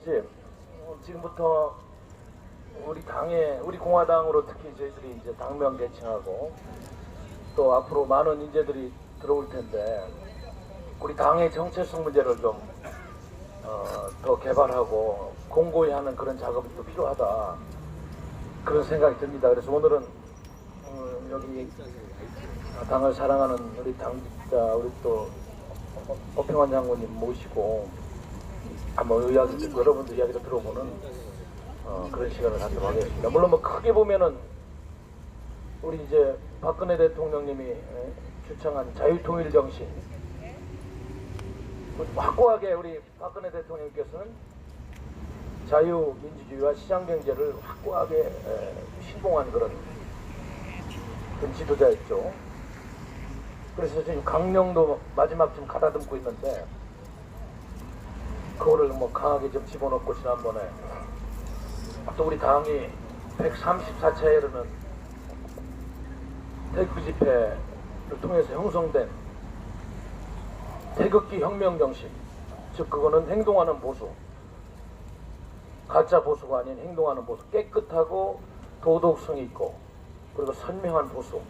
얘기했지. 지금부터 우리 공화당으로 특히 저희들이 이제 당명 개칭하고 또 앞으로 많은 인재들이 들어올 텐데 우리 당의 정체성 문제를 좀 더 개발하고 공고히 하는 그런 작업이 또 필요하다, 그런 생각이 듭니다. 그래서 오늘은 여기 당을 사랑하는 우리 당직자, 우리 또 허평환 장군님 모시고 한번 여러분들 이야기도 들어보는 그런 시간을 갖도록 하겠습니다. 물론 뭐 크게 보면은 우리 이제 박근혜 대통령님이 주창한 자유통일 정신, 확고하게 우리 박근혜 대통령께서는 자유민주주의와 시장경제를 확고하게 신봉한 그런 지도자였죠. 그래서 지금 강령도 마지막쯤 가다듬고 있는데 그거를 뭐 강하게 좀 집어넣고 지난번에 또 우리 당이 134차에 이르는 태극기 집회를 통해서 형성된 태극기 혁명 정신, 즉 그거는 행동하는 보수, 가짜 보수가 아닌 행동하는 보수, 깨끗하고 도덕성이 있고 그리고 선명한 보수,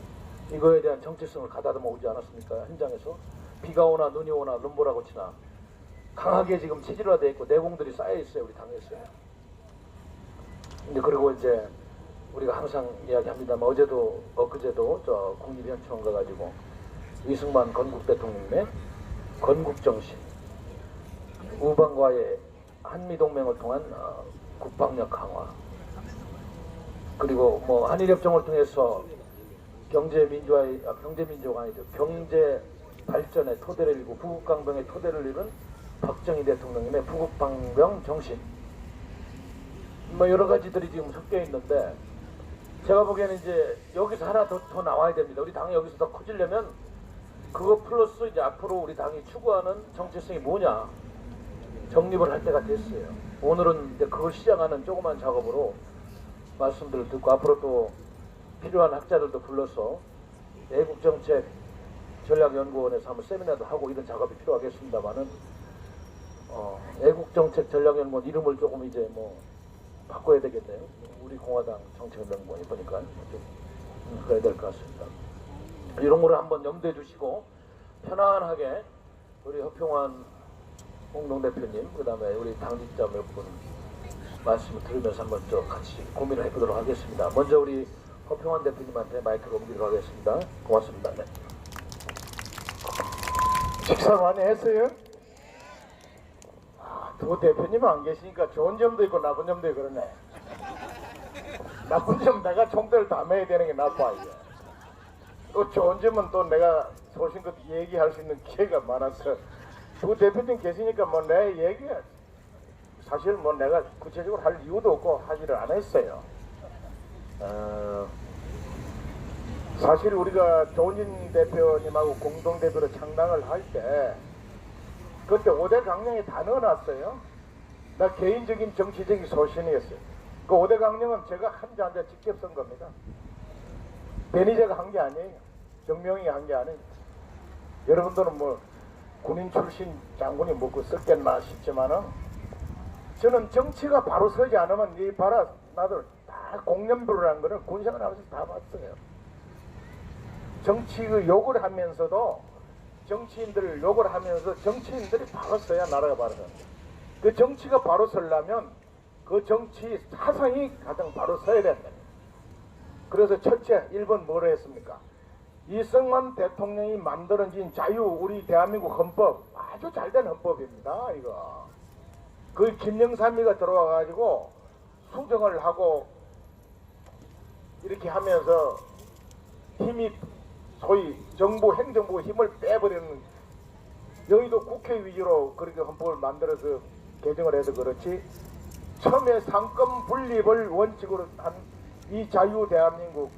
이거에 대한 정체성을 가다듬어 오지 않았습니까? 현장에서 비가 오나 눈이 오나 눈보라고 치나 강하게 지금 체질화되어 있고 내공들이 쌓여 있어요, 우리 당에서요. 근데 그리고 이제 우리가 항상 이야기합니다만 어제도 엊그제도 저 국립현충원 가가지고 이승만 건국 대통령의 건국정신, 우방과의 한미동맹을 통한 국방력 강화, 그리고 뭐 한일협정을 통해서 경제민주화가 아니죠, 경제 발전의 토대를 이루고 부국강병의 토대를 이룬 박정희 대통령님의 부국방병 정신, 뭐 여러 가지들이 지금 섞여 있는데 제가 보기에는 이제 여기서 하나 더 나와야 됩니다. 우리 당이 여기서 더 커지려면 그거 플러스 이제 앞으로 우리 당이 추구하는 정체성이 뭐냐, 정립을 할 때가 됐어요. 오늘은 이제 그걸 시작하는 조그만 작업으로 말씀들을 듣고 앞으로 또 필요한 학자들도 불러서 애국정책 전략연구원에서 한번 세미나도 하고 이런 작업이 필요하겠습니다만은 애국정책 전략연구원 이름을 조금 이제 뭐 바꿔야 되겠네요. 우리 공화당 정책연구원이 보니까 좀 그래야 될 것 같습니다. 이런 거를 한번 염두에 두시고 편안하게 우리 허평환 공동대표님, 그 다음에 우리 당직자 몇 분 말씀을 들으면서 한번 좀 같이 고민을 해보도록 하겠습니다. 먼저 우리 허평환 대표님한테 마이크를 옮기도록 하겠습니다. 고맙습니다. 네. 식사 많이 했어요? 두 대표님 안 계시니까 좋은 점도 있고 나쁜 점도 있고 그러네. 나쁜 점 내가 총대를 다 매야 되는 게 나빠 이게. 또 좋은 점은 또 내가 소신껏 얘기할 수 있는 기회가 많아서 두 대표님 계시니까 뭐 내 얘기가 사실 뭐 내가 구체적으로 할 이유도 없고 하지를 않았어요. 사실 우리가 조은진 대표님하고 공동대표로 창당을 할 때 그때 5대 강령에 다 넣어놨어요. 나 개인적인 정치적인 소신이었어요. 그 5대 강령은 제가 한자 한자 직접 쓴 겁니다. 변희재가 한 게 아니에요. 정명이 한 게 아니에요. 여러분들은 뭐 군인 출신 장군이 뭐그 썼겠나 싶지만은 저는 정치가 바로 서지 않으면 이 봐라 나들 다 공연부를 한 거를 군생활 하면서 다 봤어요. 정치의 욕을 하면서도 정치인들을 욕을 하면서 정치인들이 바로 서야 나라가 바로 서는 거예요. 그 정치가 바로 서려면 그 정치 사상이 가장 바로 서야 된다. 그래서 첫째 1번 뭐로 했습니까? 이승만 대통령이 만들어진 우리 대한민국 헌법 아주 잘된 헌법입니다. 이거 그 김영삼이가 들어와 가지고 수정을 하고 이렇게 하면서 힘이 소위 정부 행정부 힘을 빼버리는, 여의도 국회 위주로 그렇게 헌법을 만들어서 개정을 해서 그렇지 처음에 상권 분립을 원칙으로 한 이 자유 대한민국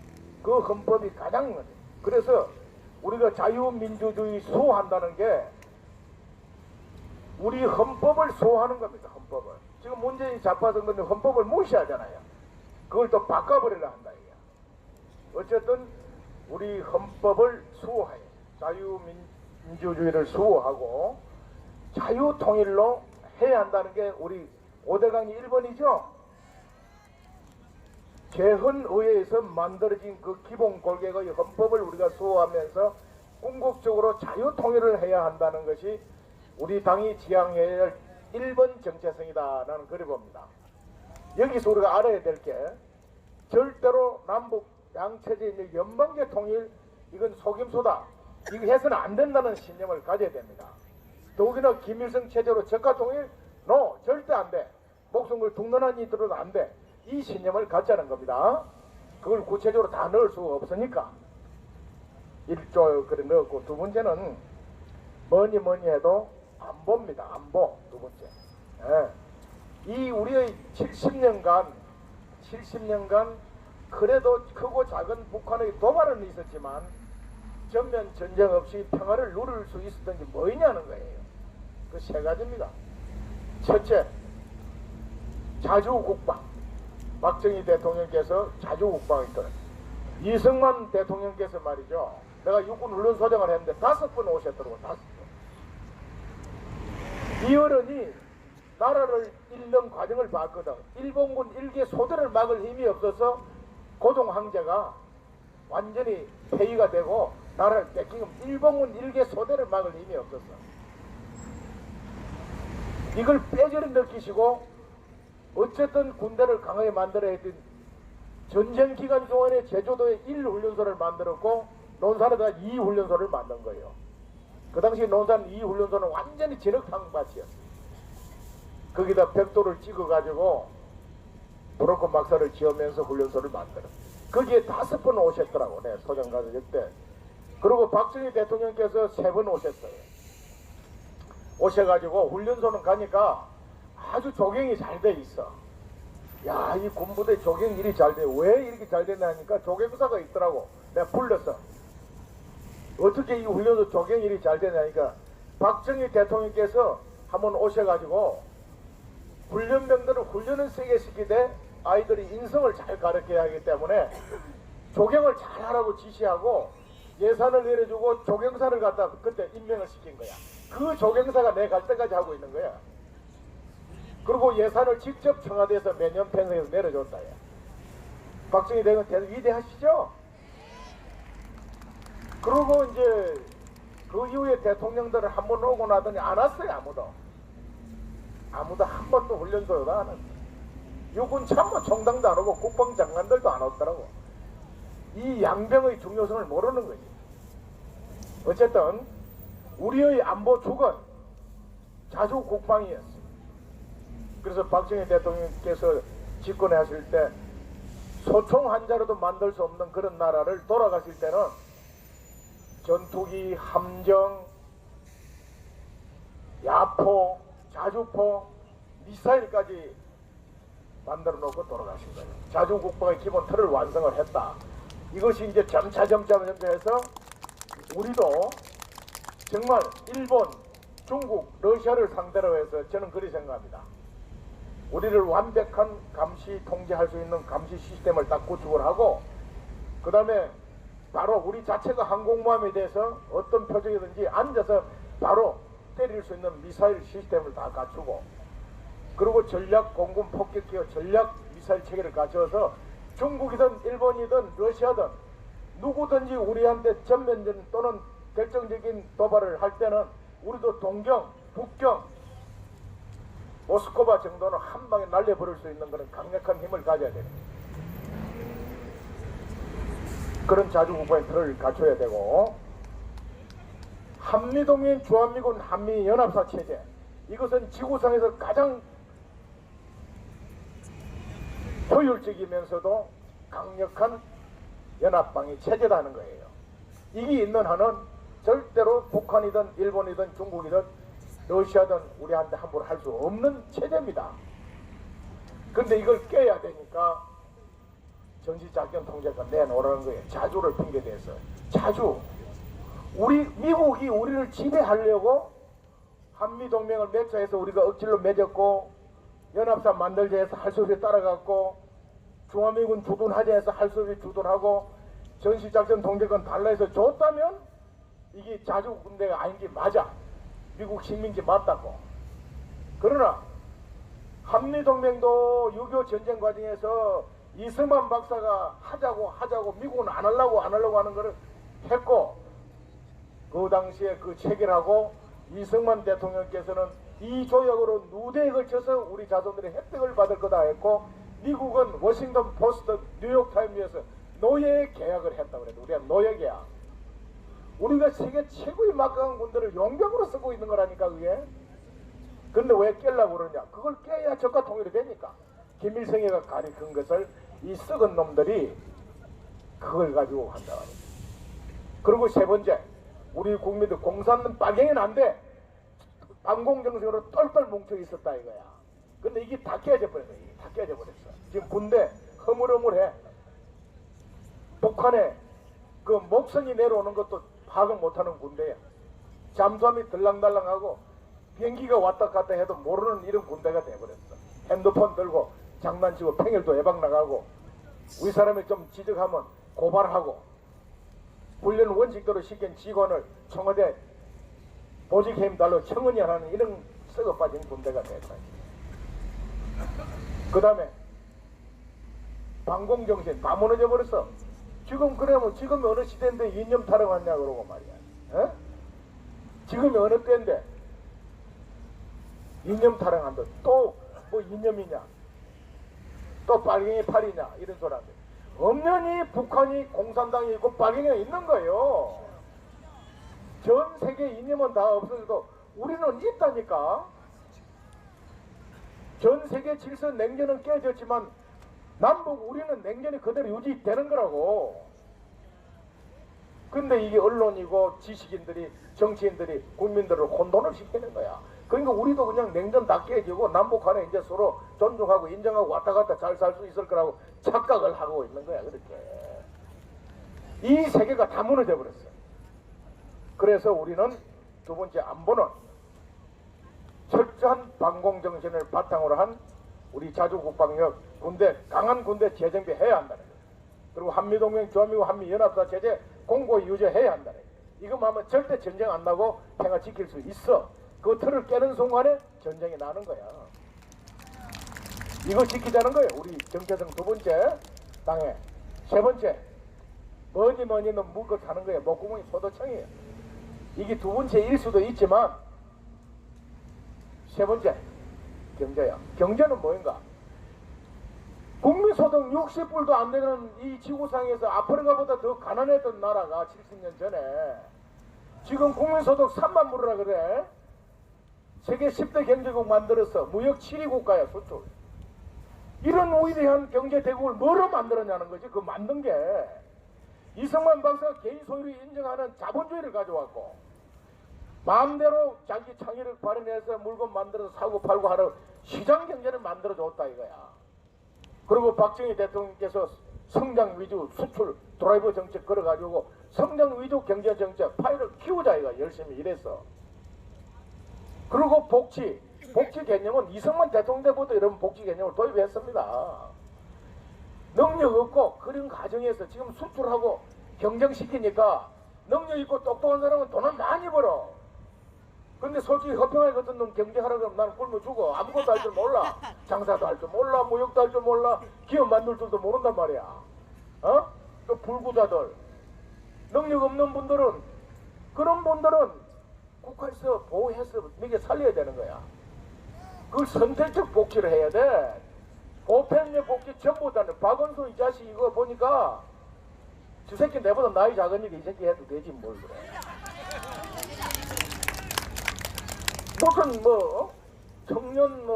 그 헌법이 가장, 그래서 우리가 자유민주주의 수호한다는 게 우리 헌법을 수호하는 겁니다. 헌법을. 지금 문재인 좌파선거는 헌법을 무시하잖아요. 그걸 또 바꿔버리려 한다 이게. 어쨌든 우리 헌법을 수호해 자유민주주의를 수호하고 자유통일로 해야 한다는 게 우리 5대강이 1번이죠. 개헌의회에서 만들어진 그 기본 골격의 헌법을 우리가 수호하면서 궁극적으로 자유통일을 해야 한다는 것이 우리 당이 지향해야 할 1번 정체성이다 라는 그리 봅니다. 여기서 우리가 알아야 될 게 절대로 남북 양체제의 연방제 통일 이건 속임수다. 이거 해서는 안 된다는 신념을 가져야 됩니다. 더욱이나 김일성 체제로 적화 통일? 노! 절대 안 돼. 목숨을 죽는 한이 들어도 안 돼. 이 신념을 갖자는 겁니다. 그걸 구체적으로 다 넣을 수가 없으니까 1조 그래 넣었고, 두 번째는 뭐니 해도 안보입니다. 안보 두 번째. 이 우리의 70년간 그래도 크고 작은 북한의 도발은 있었지만 전면 전쟁 없이 평화를 누릴 수 있었던 게 뭐냐는 거예요. 그 세 가지입니다. 첫째, 자주국방. 박정희 대통령께서 자주국방을 했던 이승만 대통령께서 말이죠. 내가 육군훈련소장을 했는데 5번 오셨더라고. 5번. 이 어른이 나라를 잃는 과정을 봤거든. 일본군 일개 소대를 막을 힘이 없어서 고종 황제가 완전히 폐위가 되고 나라를 뺏기면 일본군 일개 소대를 막을 힘이 없었어. 이걸 뼈저리 느끼시고 어쨌든 군대를 강하게 만들어야 했던 전쟁 기간 동안에 제주도에 1훈련소를 만들었고 논산에다 2훈련소를 만든 거예요. 그 당시 논산 2훈련소는 완전히 진흙탕밭이었어요. 거기다 벽돌을 찍어가지고 브로커 막사를 지으면서 훈련소를 만들어. 거기에 5번 오셨더라고. 네, 소장 가서 역대. 그리고 박정희 대통령께서 3번 오셨어요. 오셔가지고 훈련소는 가니까 아주 조경이 잘 돼 있어. 야, 이 군부대 조경 일이 잘 돼. 왜 이렇게 잘 되냐 하니까 조경사가 있더라고. 내가 불렀어. 어떻게 이 훈련소 조경 일이 잘 되냐니까 박정희 대통령께서 한번 오셔가지고 훈련병들은 훈련을 세게 시키되 아이들이 인성을 잘 가르쳐야 하기 때문에 조경을 잘 하라고 지시하고 예산을 내려주고 조경사를 갖다 그때 임명을 시킨 거야. 그 조경사가 내 갈 때까지 하고 있는 거야. 그리고 예산을 직접 청와대에서 매년 편성해서 내려줬다. 박정희 대통령 위대하시죠? 그리고 이제 그 이후에 대통령들은 한 번 오고 나더니 안 왔어요. 아무도 한 번도 훈련소에도 안 왔어요. 육군 참모 총장도 안 오고 국방장관들도 안 왔더라고. 이 양병의 중요성을 모르는 거지. 어쨌든 우리의 안보 축은 자주국방이었어요. 그래서 박정희 대통령께서 집권해 하실 때 소총 한 자루도 만들 수 없는 그런 나라를 돌아가실 때는 전투기, 함정, 야포, 자주포, 미사일까지 만들어 놓고 돌아가신 거예요. 자주국방의 기본 틀을 완성을 했다. 이것이 이제 점차 해서 우리도 정말 일본, 중국, 러시아를 상대로 해서 저는 그리 생각합니다. 우리를 완벽한 감시 통제할 수 있는 감시 시스템을 딱 구축을 하고 그 다음에 바로 우리 자체가 항공모함에 대해서 어떤 표적이든지 앉아서 바로 때릴 수 있는 미사일 시스템을 다 갖추고 그리고 전략 공군 폭격기와 전략 미사일 체계를 갖춰서 중국이든 일본이든 러시아든 누구든지 우리한테 전면전 또는 결정적인 도발을 할 때는 우리도 동경, 북경, 모스크바 정도는 한 방에 날려버릴 수 있는 그런 강력한 힘을 가져야 됩니다. 그런 자주국방의 틀을 갖춰야 되고 한미동맹, 주한미군, 한미연합사 체제 이것은 지구상에서 가장 효율적이면서도 강력한 연합방위 체제라는 거예요. 이게 있는 한은 절대로 북한이든 일본이든 중국이든 러시아든 우리한테 함부로 할 수 없는 체제입니다. 근데 이걸 깨야 되니까 전시작전 통제가 내놓으라는 거예요. 자주를 핑계대서. 자주. 미국이 우리를 지배하려고 한미동맹을 맺자해서 우리가 억지로 맺었고 연합사 만들자 해서 할 수 없이 따라갔고 중화미군 주둔하자 해서 할 수 없이 주둔하고 전시작전 통제권 달라 해서 줬다면 이게 자주 군대가 아닌 게 맞아. 미국 식민지 맞다고. 그러나 한미동맹도 6.25 전쟁 과정에서 이승만 박사가 하자고 미국은 안 하려고 하는 거를 했고, 그 당시에 그 체결하고 이승만 대통령께서는 이 조약으로 누대에 걸쳐서 우리 자손들의 혜택을 받을 거다 했고, 미국은 워싱턴 포스트, 뉴욕타임즈에서 노예 계약을 했다고 그래도 우리가 노예 계약. 우리가 세계 최고의 막강한 군대를 용병으로 쓰고 있는 거라니까 그게. 근데 왜 깨려고 그러냐? 그걸 깨야 적과 통일이 되니까. 김일성이가 가리킨 것을 이 썩은 놈들이 그걸 가지고 한다. 그리고 세 번째, 우리 국민들 공산은 빨갱이는 안 돼. 반공정색으로 똘똘 뭉쳐 있었다 이거야. 근데 이게 다 깨져 버렸어. 지금 군대 허물허물해. 북한에 그 목선이 내려오는 것도 파악 못하는 군대야. 잠수함이 들랑달랑하고 비행기가 왔다 갔다 해도 모르는 이런 군대가 돼버렸어. 핸드폰 들고 장난치고 팽일도 외박 나가고, 우리 사람이 좀 지적하면 고발하고, 훈련 원칙대로 시킨 직원을 청와대 보직해임 달러 청원이하는 이런 썩어 빠진 군대가 됐다. 그 다음에 반공정신 다 무너져 버렸어. 지금 그러면 지금이 어느 시대인데 이념 타령하냐 그러고 말이야. 에? 지금이 어느 때인데 이념 타령한다. 또 뭐 이념이냐, 또 빨갱이 팔이냐 이런 소리 한다. 엄연히 북한이 공산당이 있고 빨갱이가 있는 거예요. 전 세계 이념은 다 없어져도 우리는 있다니까. 전 세계 질서 냉전은 깨졌지만 남북 우리는 냉전이 그대로 유지되는 거라고. 근데 이게 언론이고 지식인들이, 정치인들이 국민들을 혼돈을 시키는 거야. 그러니까 우리도 그냥 냉전 다 깨지고 남북 간에 이제 서로 존중하고 인정하고 왔다 갔다 잘 살 수 있을 거라고 착각을 하고 있는 거야. 그렇게 이 세계가 다 무너져 버렸어. 그래서 우리는 두 번째 안보는 철저한 반공정신을 바탕으로 한 우리 자주국방력, 군대, 강한 군대 재정비 해야 한다는 거예요. 그리고 한미동맹, 주한미국, 한미연합사 체제 공고히 유지해야 한다는 거예요. 이거만 하면 절대 전쟁 안 나고 평화 지킬 수 있어. 그 틀을 깨는 순간에 전쟁이 나는 거야. 이거 지키자는 거예요. 우리 정체성 두 번째 당에. 세 번째, 뭐니는 묵고 사는 거예요. 목구멍이 소도청이에요. 이게 두 번째일 수도 있지만 세 번째 경제야. 경제는 뭐인가? 국민소득 60불도 안 되는 이 지구상에서 아프리카보다 더 가난했던 나라가 70년 전에 지금 국민소득 3만 불이라 그래. 세계 10대 경제국 만들어서 무역 7위 국가야. 수출. 이런 위대한 경제대국을 뭐로 만들었냐는 거지. 그 만든 게 이승만 박사가 개인 소유를 인정하는 자본주의를 가져왔고, 마음대로 자기 창의력 발현해서 물건 만들어서 사고 팔고 하는 시장 경제를 만들어줬다 이거야. 그리고 박정희 대통령께서 성장 위주 수출 드라이버 정책 걸어가지고 성장 위주 경제 정책 파이를 키우자 이거 열심히 일해서. 그리고 복지 개념은 이승만 대통령 때부터 이런 복지 개념을 도입했습니다. 능력 없고 그런 가정에서 지금 수출하고 경쟁시키니까 능력 있고 똑똑한 사람은 돈을 많이 벌어. 근데 솔직히 허평할 같은 놈 경제하라 그러면 나는 굶어 죽어. 아무것도 할 줄 몰라. 장사도 할 줄 몰라. 무역도 할 줄 몰라. 기업 만들 줄도 모른단 말이야. 어? 또 불구자들. 능력 없는 분들은, 그런 분들은 국가에서 보호해서 먹여 살려야 되는 거야. 그걸 선택적 복지를 해야 돼. 보편적 복지 전부 다. 박원순 이 자식 이거 보니까 저 새끼 내보다 나이 작으니까 이 새끼 해도 되지 뭘 그래. 무슨 청년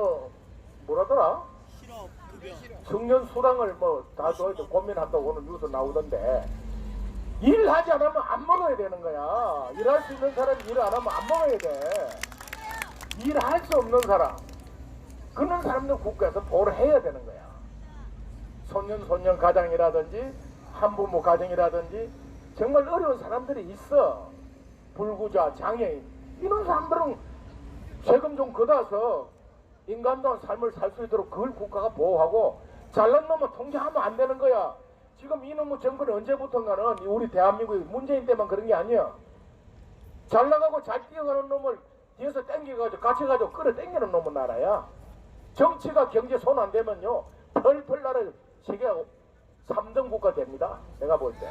뭐라더라? 청년 수당을 다 고민한다고 오늘 뉴스 나오던데, 일하지 않으면 안 먹어야 되는 거야. 일할 수 있는 사람이 일을 안 하면 안 먹어야 돼. 일할 수 없는 사람, 그런 사람들 국가에서 보호를 해야 되는 거야. 소년 가장이라든지 한부모 가정이라든지 정말 어려운 사람들이 있어. 불구자, 장애인, 이런 사람들은 세금 좀 걷어서 인간다운 삶을 살 수 있도록 그걸 국가가 보호하고, 잘난 놈은 통제하면 안 되는 거야. 지금 이놈의 정권이 언제부턴가는 우리 대한민국이 문재인 때만 그런 게 아니야. 잘 나가고 잘 뛰어가는 놈을 뒤에서 땡겨가지고 갇혀가지고 끌어당기는 놈의 나라야. 정치가 경제 손 안 대면요 펄펄 날아 세계 3등 국가 됩니다. 내가 볼 때.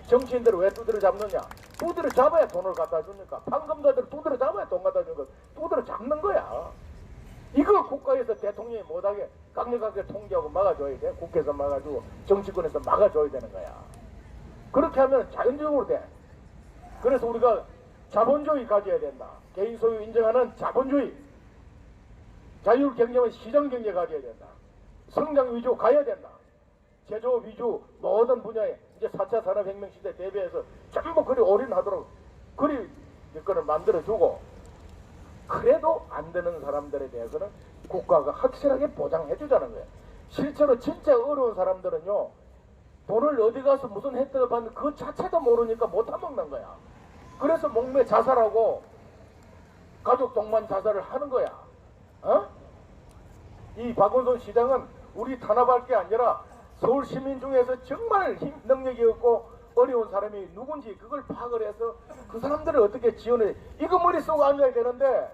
정치인들을 왜 두드려 잡느냐? 두드려 잡아야 돈을 갖다 주니까. 판검자들 두드려 잡아야 돈 갖다 주는 거. 두드려 잡는 거야. 이거 국가에서 대통령이 못하게 강력하게 통제하고 막아줘야 돼. 국회에서 막아주고 정치권에서 막아줘야 되는 거야. 그렇게 하면 자연적으로 돼. 그래서 우리가 자본주의 가져야 된다. 개인 소유 인정하는 자본주의. 자율 경제는 시장 경제 가져야 된다. 성장 위주 가야 된다. 제조업 위주 모든 분야에 이제 4차 산업혁명 시대 대비해서 전부 그리 올인하도록 그리 여건을 만들어주고 그래도 안 되는 사람들에 대해서는 국가가 확실하게 보장해 주자는 거예요. 실제로 진짜 어려운 사람들은요 돈을 어디 가서 무슨 혜택을 받는 그 자체도 모르니까 못 타먹는 거야. 그래서 목매 자살하고 가족 동반 자살을 하는 거야. 어? 이 박원순 시장은 우리 탄압할 게 아니라 서울 시민 중에서 정말 능력이 없고 어려운 사람이 누군지 그걸 파악을 해서 그 사람들을 어떻게 지원해. 이거 머릿속에 앉아야 되는데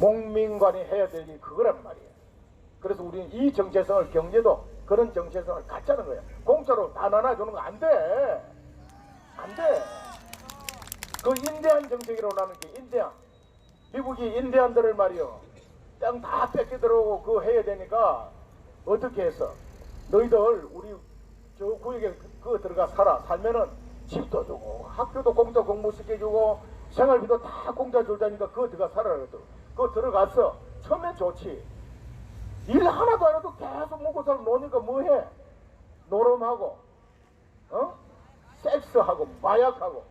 목민관이 해야 될 일이 그거란 말이에요. 그래서 우리는 이 정체성을 경제도 그런 정체성을 갖자는 거예요. 공짜로 다 나눠주는 거 안 돼. 안 돼. 그 인대한 정책이라고 나는 게 인대한. 미국이 인대한들을 말이요. 땅 다 뺏겨 들어오고 그거 해야 되니까 어떻게 했어? 너희들 우리 저 구역에 그거 들어가 살면은 집도 주고 학교도 공짜 공부시켜주고 생활비도 다 공짜 줄자니까 그거 들어가 살아라 그랬더니 그거 들어갔어. 처음엔 좋지. 일 하나도 안 해도 계속 먹고 살고 노니까 뭐해? 노름하고 섹스하고 마약하고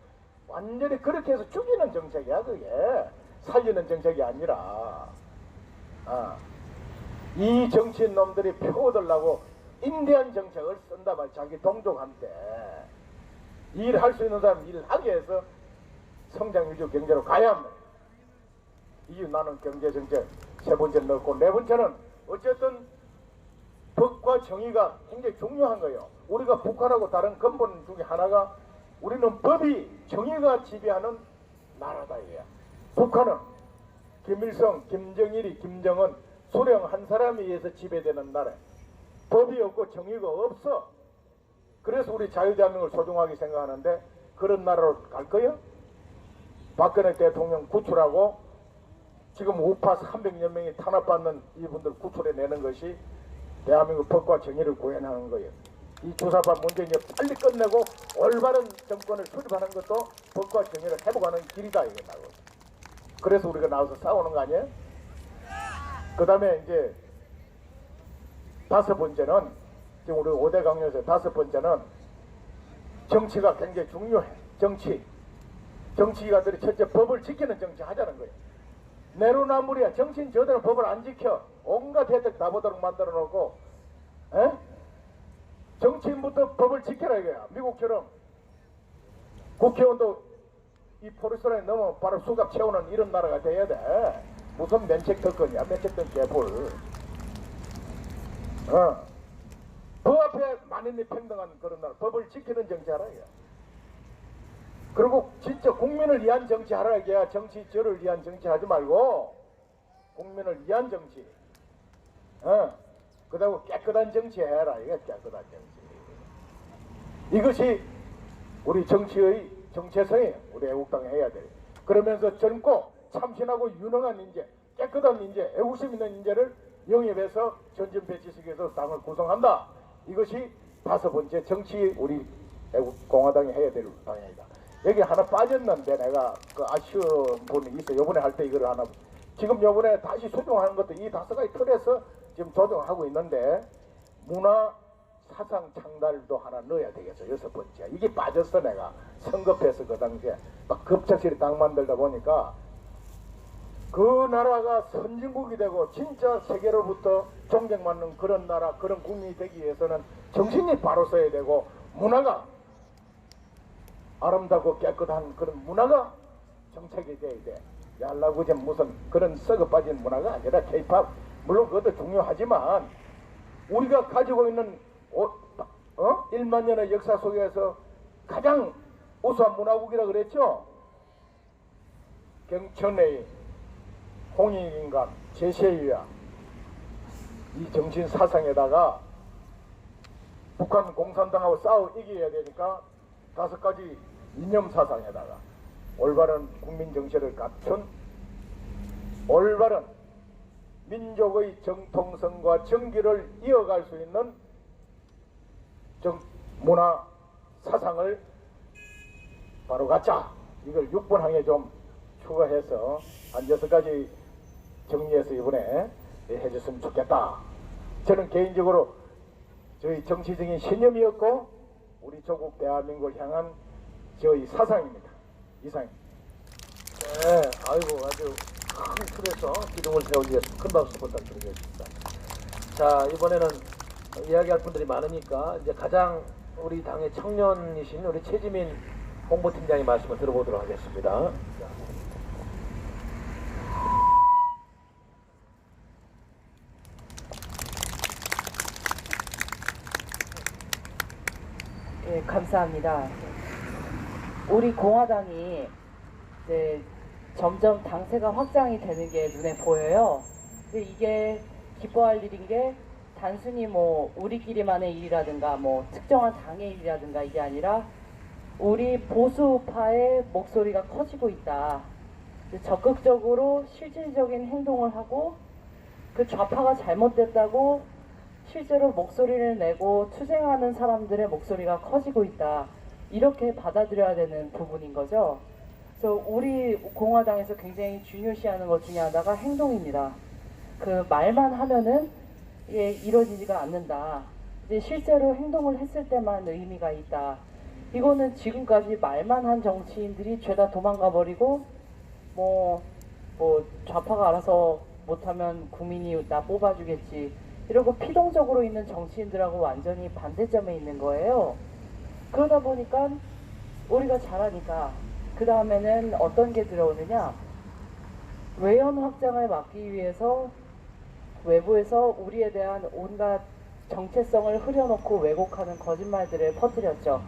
완전히 그렇게 해서 죽이는 정책이야 그게. 살리는 정책이 아니라 이 정치인 놈들이 표 얻으려고 인대한 정책을 쓴다 말 자기 동족한테 일할 수 있는 사람 일하게 해서 성장 위주 경제로 가야 합니다. 이유 나는 경제 정책 세 번째 넣고 네 번째는 어쨌든 법과 정의가 굉장히 중요한 거예요. 우리가 북한하고 다른 근본 중에 하나가 우리는 법이 정의가 지배하는 나라다 이거야. 북한은 김일성, 김정일이, 김정은, 소련 한 사람에 의해서 지배되는 나라. 법이 없고 정의가 없어. 그래서 우리 자유대한민국을 소중하게 생각하는데 그런 나라로 갈 거예요? 박근혜 대통령 구출하고 지금 우파 300여 명이 탄압받는 이분들 구출해내는 것이 대한민국 법과 정의를 구현하는 거예요. 이 주사파 문제 이제 빨리 끝내고 올바른 정권을 수립하는 것도 법과 정의를 회복하는 길이다 이거라고. 그래서 우리가 나와서 싸우는 거 아니에요? 그 다음에 이제 다섯 번째는 지금 우리 5대 강요에서 다섯 번째는 정치가 굉장히 중요해. 정치가들이 첫째 법을 지키는 정치 하자는 거예요. 내로남불이야. 정치인 저들은 법을 안 지켜. 온갖 혜택 다 보도록 만들어 놓고 정치인부터 법을 지켜라 이거야. 미국처럼 국회의원도 이 포리스라인 넘어 바로 수갑 채우는 이런 나라가 돼야 돼. 무슨 면책 특권이야. 면책된 개뿔. 법 앞에 만인이 평등한 그런 나라. 법을 지키는 정치하라 이거야. 그리고 진짜 국민을 위한 정치하라 이게야. 정치 저를 위한 정치하지 말고 국민을 위한 정치. 그다음에 깨끗한 정치해라. 이게 깨끗한 정치. 이것이 우리 정치의 정체성이 우리 애국당이 해야 돼요. 그러면서 젊고 참신하고 유능한 인재, 깨끗한 인재, 애국심 있는 인재를 영입해서 전진 배치시켜서 당을 구성한다. 이것이 다섯 번째 정치 우리 애국공화당이 해야 될 방향이다. 여기 하나 빠졌는데 내가 그 아쉬운 분이 있어. 요번에 할 때 이걸 하나 지금 요번에 다시 수정하는 것도 이 다섯 가지 틀에서 지금 조정하고 있는데 문화 사상 창달도 하나 넣어야 되겠어. 여섯 번째. 이게 빠졌어 내가. 성급해서 그 당시에 막 급작스레 당 만들다 보니까 그 나라가 선진국이 되고 진짜 세계로부터 존경받는 그런 나라, 그런 국민이 되기 위해서는 정신이 바로 서야 되고 문화가 아름답고 깨끗한 그런 문화가 정책이 돼야 돼. 얄라구제 무슨 그런 썩어 빠진 문화가 아니라 K-POP 물론 그것도 중요하지만 우리가 가지고 있는 1만 년의 역사 속에서 가장 우수한 문화국이라 그랬죠. 경천의 공익인간, 제시의야 이 정신 사상에다가 북한 공산당하고 싸워 이겨야 되니까 5가지 이념 사상에다가 올바른 국민 정신을 갖춘 올바른 민족의 정통성과 정기를 이어갈 수 있는 문화 사상을 바로 갖자. 이걸 6번 항에 좀 추가해서 한 6가지 정리해서 이번에 해줬으면 좋겠다. 저는 개인적으로 저희 정치적인 신념이었고 우리 조국 대한민국을 향한 저희 사상입니다. 이상입니다. 네, 아이고 아주 큰 틀에서 기둥을 세우기 위해서 큰 박수 부탁드리겠습니다. 자, 이번에는 이야기할 분들이 많으니까 이제 가장 우리 당의 청년이신 우리 최지민 홍보팀장의 말씀을 들어보도록 하겠습니다. 예, 감사합니다. 우리 공화당이 이제 점점 당세가 확장이 되는 게 눈에 보여요. 근데 이게 기뻐할 일인 게 단순히 뭐 우리끼리만의 일이라든가 뭐 특정한 당의 일이라든가 이게 아니라 우리 보수파의 목소리가 커지고 있다. 적극적으로 실질적인 행동을 하고 그 좌파가 잘못됐다고 실제로 목소리를 내고 투쟁하는 사람들의 목소리가 커지고 있다. 이렇게 받아들여야 되는 부분인 거죠. 그래서 우리 공화당에서 굉장히 중요시하는 것 중에 하나가 행동입니다. 그 말만 하면은 이게 이루어지지가 않는다. 이제 실제로 행동을 했을 때만 의미가 있다. 이거는 지금까지 말만 한 정치인들이 죄다 도망가 버리고 뭐 좌파가 알아서 못하면 국민이 나 뽑아주겠지 이러고 피동적으로 있는 정치인들하고 완전히 반대점에 있는 거예요. 그러다 보니까 우리가 잘하니까 그 다음에는 어떤 게 들어오느냐, 외연 확장을 막기 위해서 외부에서 우리에 대한 온갖 정체성을 흐려놓고 왜곡하는 거짓말들을 퍼뜨렸죠.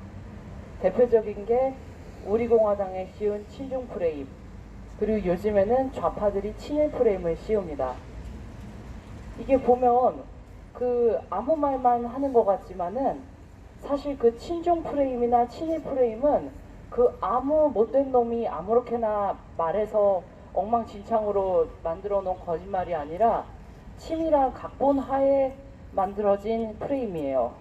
대표적인 게 우리 공화당에 씌운 친중 프레임, 그리고 요즘에는 좌파들이 친일 프레임을 씌웁니다. 이게 보면 그 아무 말만 하는 것 같지만은 사실 그 친중 프레임이나 친일 프레임은 그 아무 못된 놈이 아무렇게나 말해서 엉망진창으로 만들어 놓은 거짓말이 아니라 치밀한 각본 하에 만들어진 프레임이에요.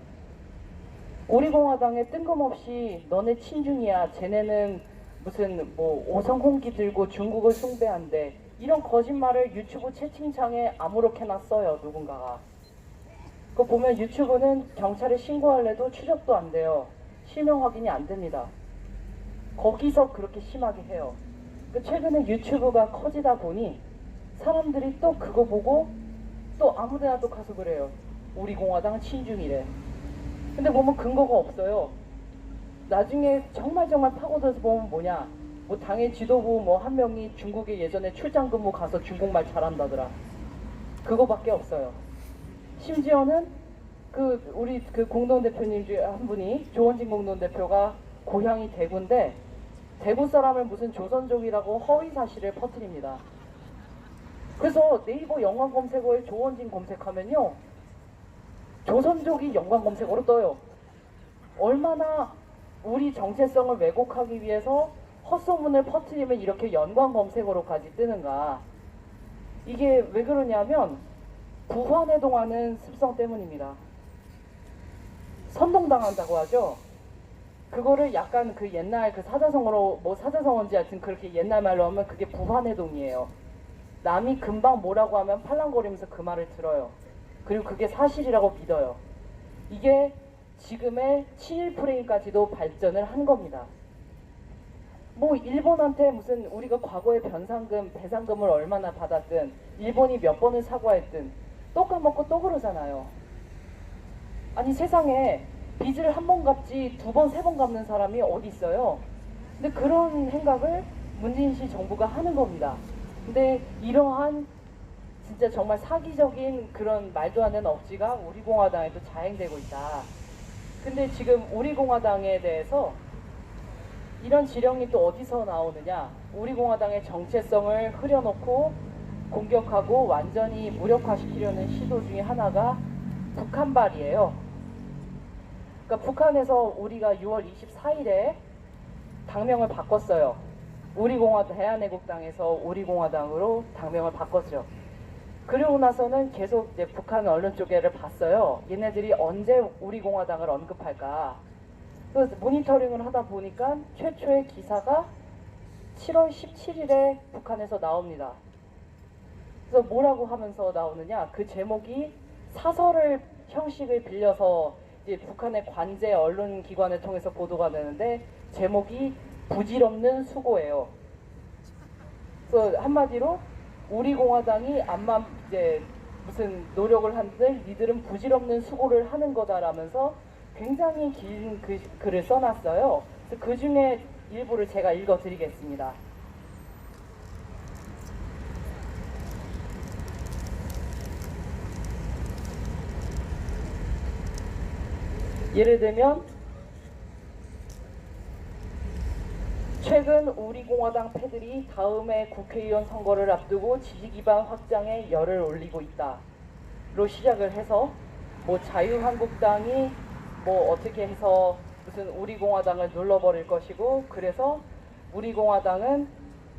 우리 공화당에 뜬금없이 너네 친중이야, 쟤네는 무슨 뭐 오성홍기 들고 중국을 숭배한대, 이런 거짓말을 유튜브 채팅창에 아무렇게나 써요, 누군가가. 그거 보면 유튜브는 경찰에 신고할래도 추적도 안 돼요. 실명 확인이 안 됩니다. 거기서 그렇게 심하게 해요. 최근에 유튜브가 커지다 보니 사람들이 또 그거 보고 또 아무데나 또 가서 그래요. 우리 공화당 친중이래. 근데 보면 근거가 없어요. 나중에 정말 파고들어서 보면 뭐냐, 뭐 당의 지도부 뭐 한 명이 중국에 예전에 출장 근무 가서 중국말 잘한다더라. 그거밖에 없어요. 심지어는 우리 공동대표님 중에 한 분이, 조원진 공동대표가 고향이 대구인데 대구 사람을 무슨 조선족이라고 허위 사실을 퍼뜨립니다. 그래서 네이버 연관 검색어에 조원진 검색하면요, 조선족이 연관 검색어로 떠요. 얼마나 우리 정체성을 왜곡하기 위해서 헛소문을 퍼뜨리면 이렇게 연관 검색어로까지 뜨는가. 이게 왜 그러냐면 부환해동하는 습성 때문입니다. 선동당한다고 하죠. 그거를 약간 그 옛날 그 사자성어로, 뭐 사자성어인지 하여튼 그렇게 옛날 말로 하면 그게 부환해동이에요. 남이 금방 뭐라고 하면 팔랑거리면서 그 말을 들어요. 그리고 그게 사실이라고 믿어요. 이게 지금의 친일 프레임까지도 발전을 한 겁니다. 뭐 일본한테 무슨 우리가 과거에 변상금, 배상금을 얼마나 받았든, 일본이 몇 번을 사과했든 또 까먹고 또 그러잖아요. 아니 세상에 빚을 한 번 갚지 2번, 3번 갚는 사람이 어디 있어요. 근데 그런 생각을 문재인 씨 정부가 하는 겁니다. 근데 이러한 진짜 정말 사기적인 그런 말도 안 되는 억지가 우리 공화당에도 자행되고 있다. 근데 지금 우리 공화당에 대해서 이런 지령이 또 어디서 나오느냐, 우리 공화당의 정체성을 흐려놓고 공격하고 완전히 무력화시키려는 시도 중에 하나가 북한발이에요. 그러니까 북한에서 우리가 6월 24일에 당명을 바꿨어요. 대한애국당에서 우리공화당으로 당명을 바꿨죠. 그리고 나서는 계속 이제 북한 언론 쪽에를 봤어요. 얘네들이 언제 우리공화당을 언급할까. 그래서 모니터링을 하다 보니까 최초의 기사가 7월 17일에 북한에서 나옵니다. 그래서 뭐라고 하면서 나오느냐, 그 제목이 사설을 형식을 빌려서 이제 북한의 관제 언론기관을 통해서 보도가 되는데 제목이 부질없는 수고예요. 그래서 한마디로 우리 공화당이 암만 이제 무슨 노력을 한들 니들은 부질없는 수고를 하는 거다라면서 굉장히 긴 글을 써놨어요. 그래서 그 중에 일부를 제가 읽어드리겠습니다. 예를 들면 최근 우리공화당 패들이 다음에 국회의원 선거를 앞두고 지지기반 확장에 열을 올리고 있다 로 시작을 해서 뭐 자유한국당이 뭐 어떻게 해서 무슨 우리공화당을 눌러버릴 것이고, 그래서 우리공화당은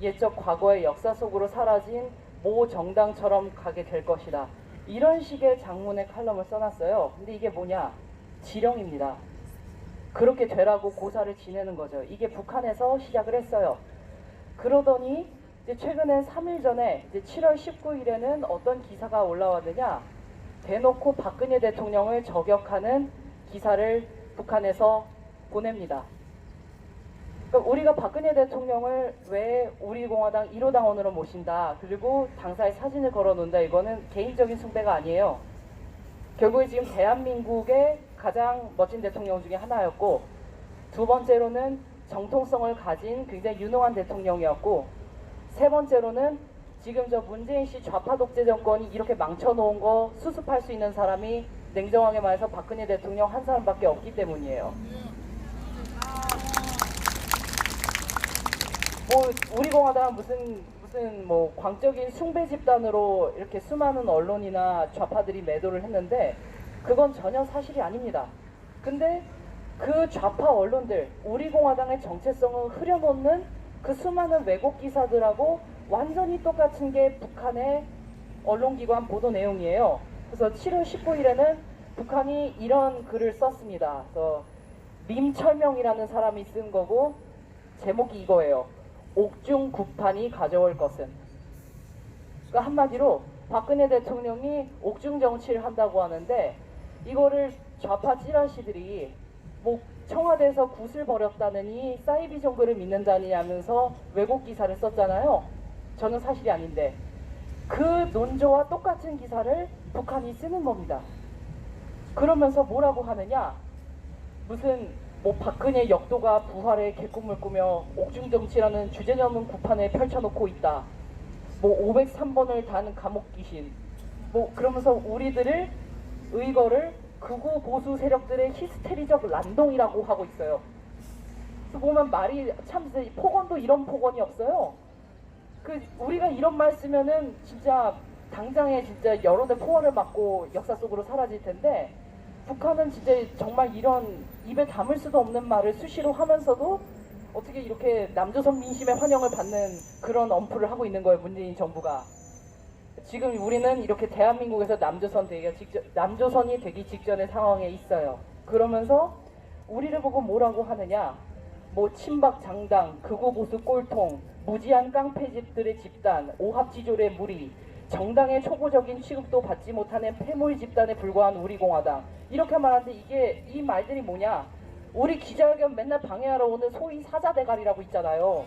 옛적 과거의 역사 속으로 사라진 모 정당처럼 가게 될 것이다, 이런 식의 장문의 칼럼을 써놨어요. 근데 이게 뭐냐, 지령입니다. 그렇게 되라고 고사를 지내는 거죠. 이게 북한에서 시작을 했어요. 그러더니 이제 최근에 3일 전에 이제 7월 19일에는 어떤 기사가 올라왔느냐, 대놓고 박근혜 대통령을 저격하는 기사를 북한에서 보냅니다. 그러니까 우리가 박근혜 대통령을 왜 우리공화당 1호 당원으로 모신다, 그리고 당사에 사진을 걸어놓는다, 이거는 개인적인 숭배가 아니에요. 결국에 지금 대한민국의 가장 멋진 대통령 중에 하나였고, 두 번째로는 정통성을 가진 굉장히 유능한 대통령이었고, 세 번째로는 지금 저 문재인 씨 좌파 독재 정권이 이렇게 망쳐놓은 거 수습할 수 있는 사람이 냉정하게 말해서 박근혜 대통령 한 사람밖에 없기 때문이에요. 뭐 우리공화당은 무슨 뭐 광적인 숭배 집단으로 이렇게 수많은 언론이나 좌파들이 매도를 했는데 그건 전혀 사실이 아닙니다. 근데 그 좌파 언론들, 우리공화당의 정체성을 흐려놓는 그 수많은 왜곡 기사들하고 완전히 똑같은 게 북한의 언론기관 보도 내용이에요. 그래서 7월 19일에는 북한이 이런 글을 썼습니다. 그래서 림철명이라는 사람이 쓴 거고, 제목이 이거예요. 옥중 구판이 가져올 것은. 그러니까 한마디로 박근혜 대통령이 옥중 정치를 한다고 하는데, 이거를 좌파 찌라시들이 뭐 청와대에서 굿을 버렸다느니 사이비 정글을 믿는다니 하면서 왜곡 기사를 썼잖아요. 저는 사실이 아닌데 그 논조와 똑같은 기사를 북한이 쓰는 겁니다. 그러면서 뭐라고 하느냐, 무슨 뭐 박근혜 역도가 부활의 개꿈을 꾸며 옥중 정치라는 주제넘은 구판을 펼쳐놓고 있다, 뭐 503번을 단 감옥 귀신, 뭐 그러면서 우리들을 의거를 극우 보수 세력들의 히스테리적 난동이라고 하고 있어요. 그래서 보면 말이 참 폭언도 이런 폭언이 없어요. 그 우리가 이런 말 쓰면은 진짜 당장에 진짜 여론의 포화를 맞고 역사 속으로 사라질 텐데, 북한은 진짜 정말 이런 입에 담을 수도 없는 말을 수시로 하면서도 어떻게 이렇게 남조선 민심의 환영을 받는 그런 엄프를 하고 있는 거예요, 문재인 정부가. 지금 우리는 이렇게 대한민국에서 남조선이 되기 직전의 상황에 있어요. 그러면서 우리를 보고 뭐라고 하느냐, 뭐 친박 장당, 극우 보수 꼴통, 무지한 깡패집들의 집단, 오합지졸의 무리, 정당의 초보적인 취급도 받지 못하는 폐물 집단에 불과한 우리공화당, 이렇게 말하는데 이게 이 말들이 뭐냐, 우리 기자회견 맨날 방해하러 오는 소위 사자대가리라고 있잖아요.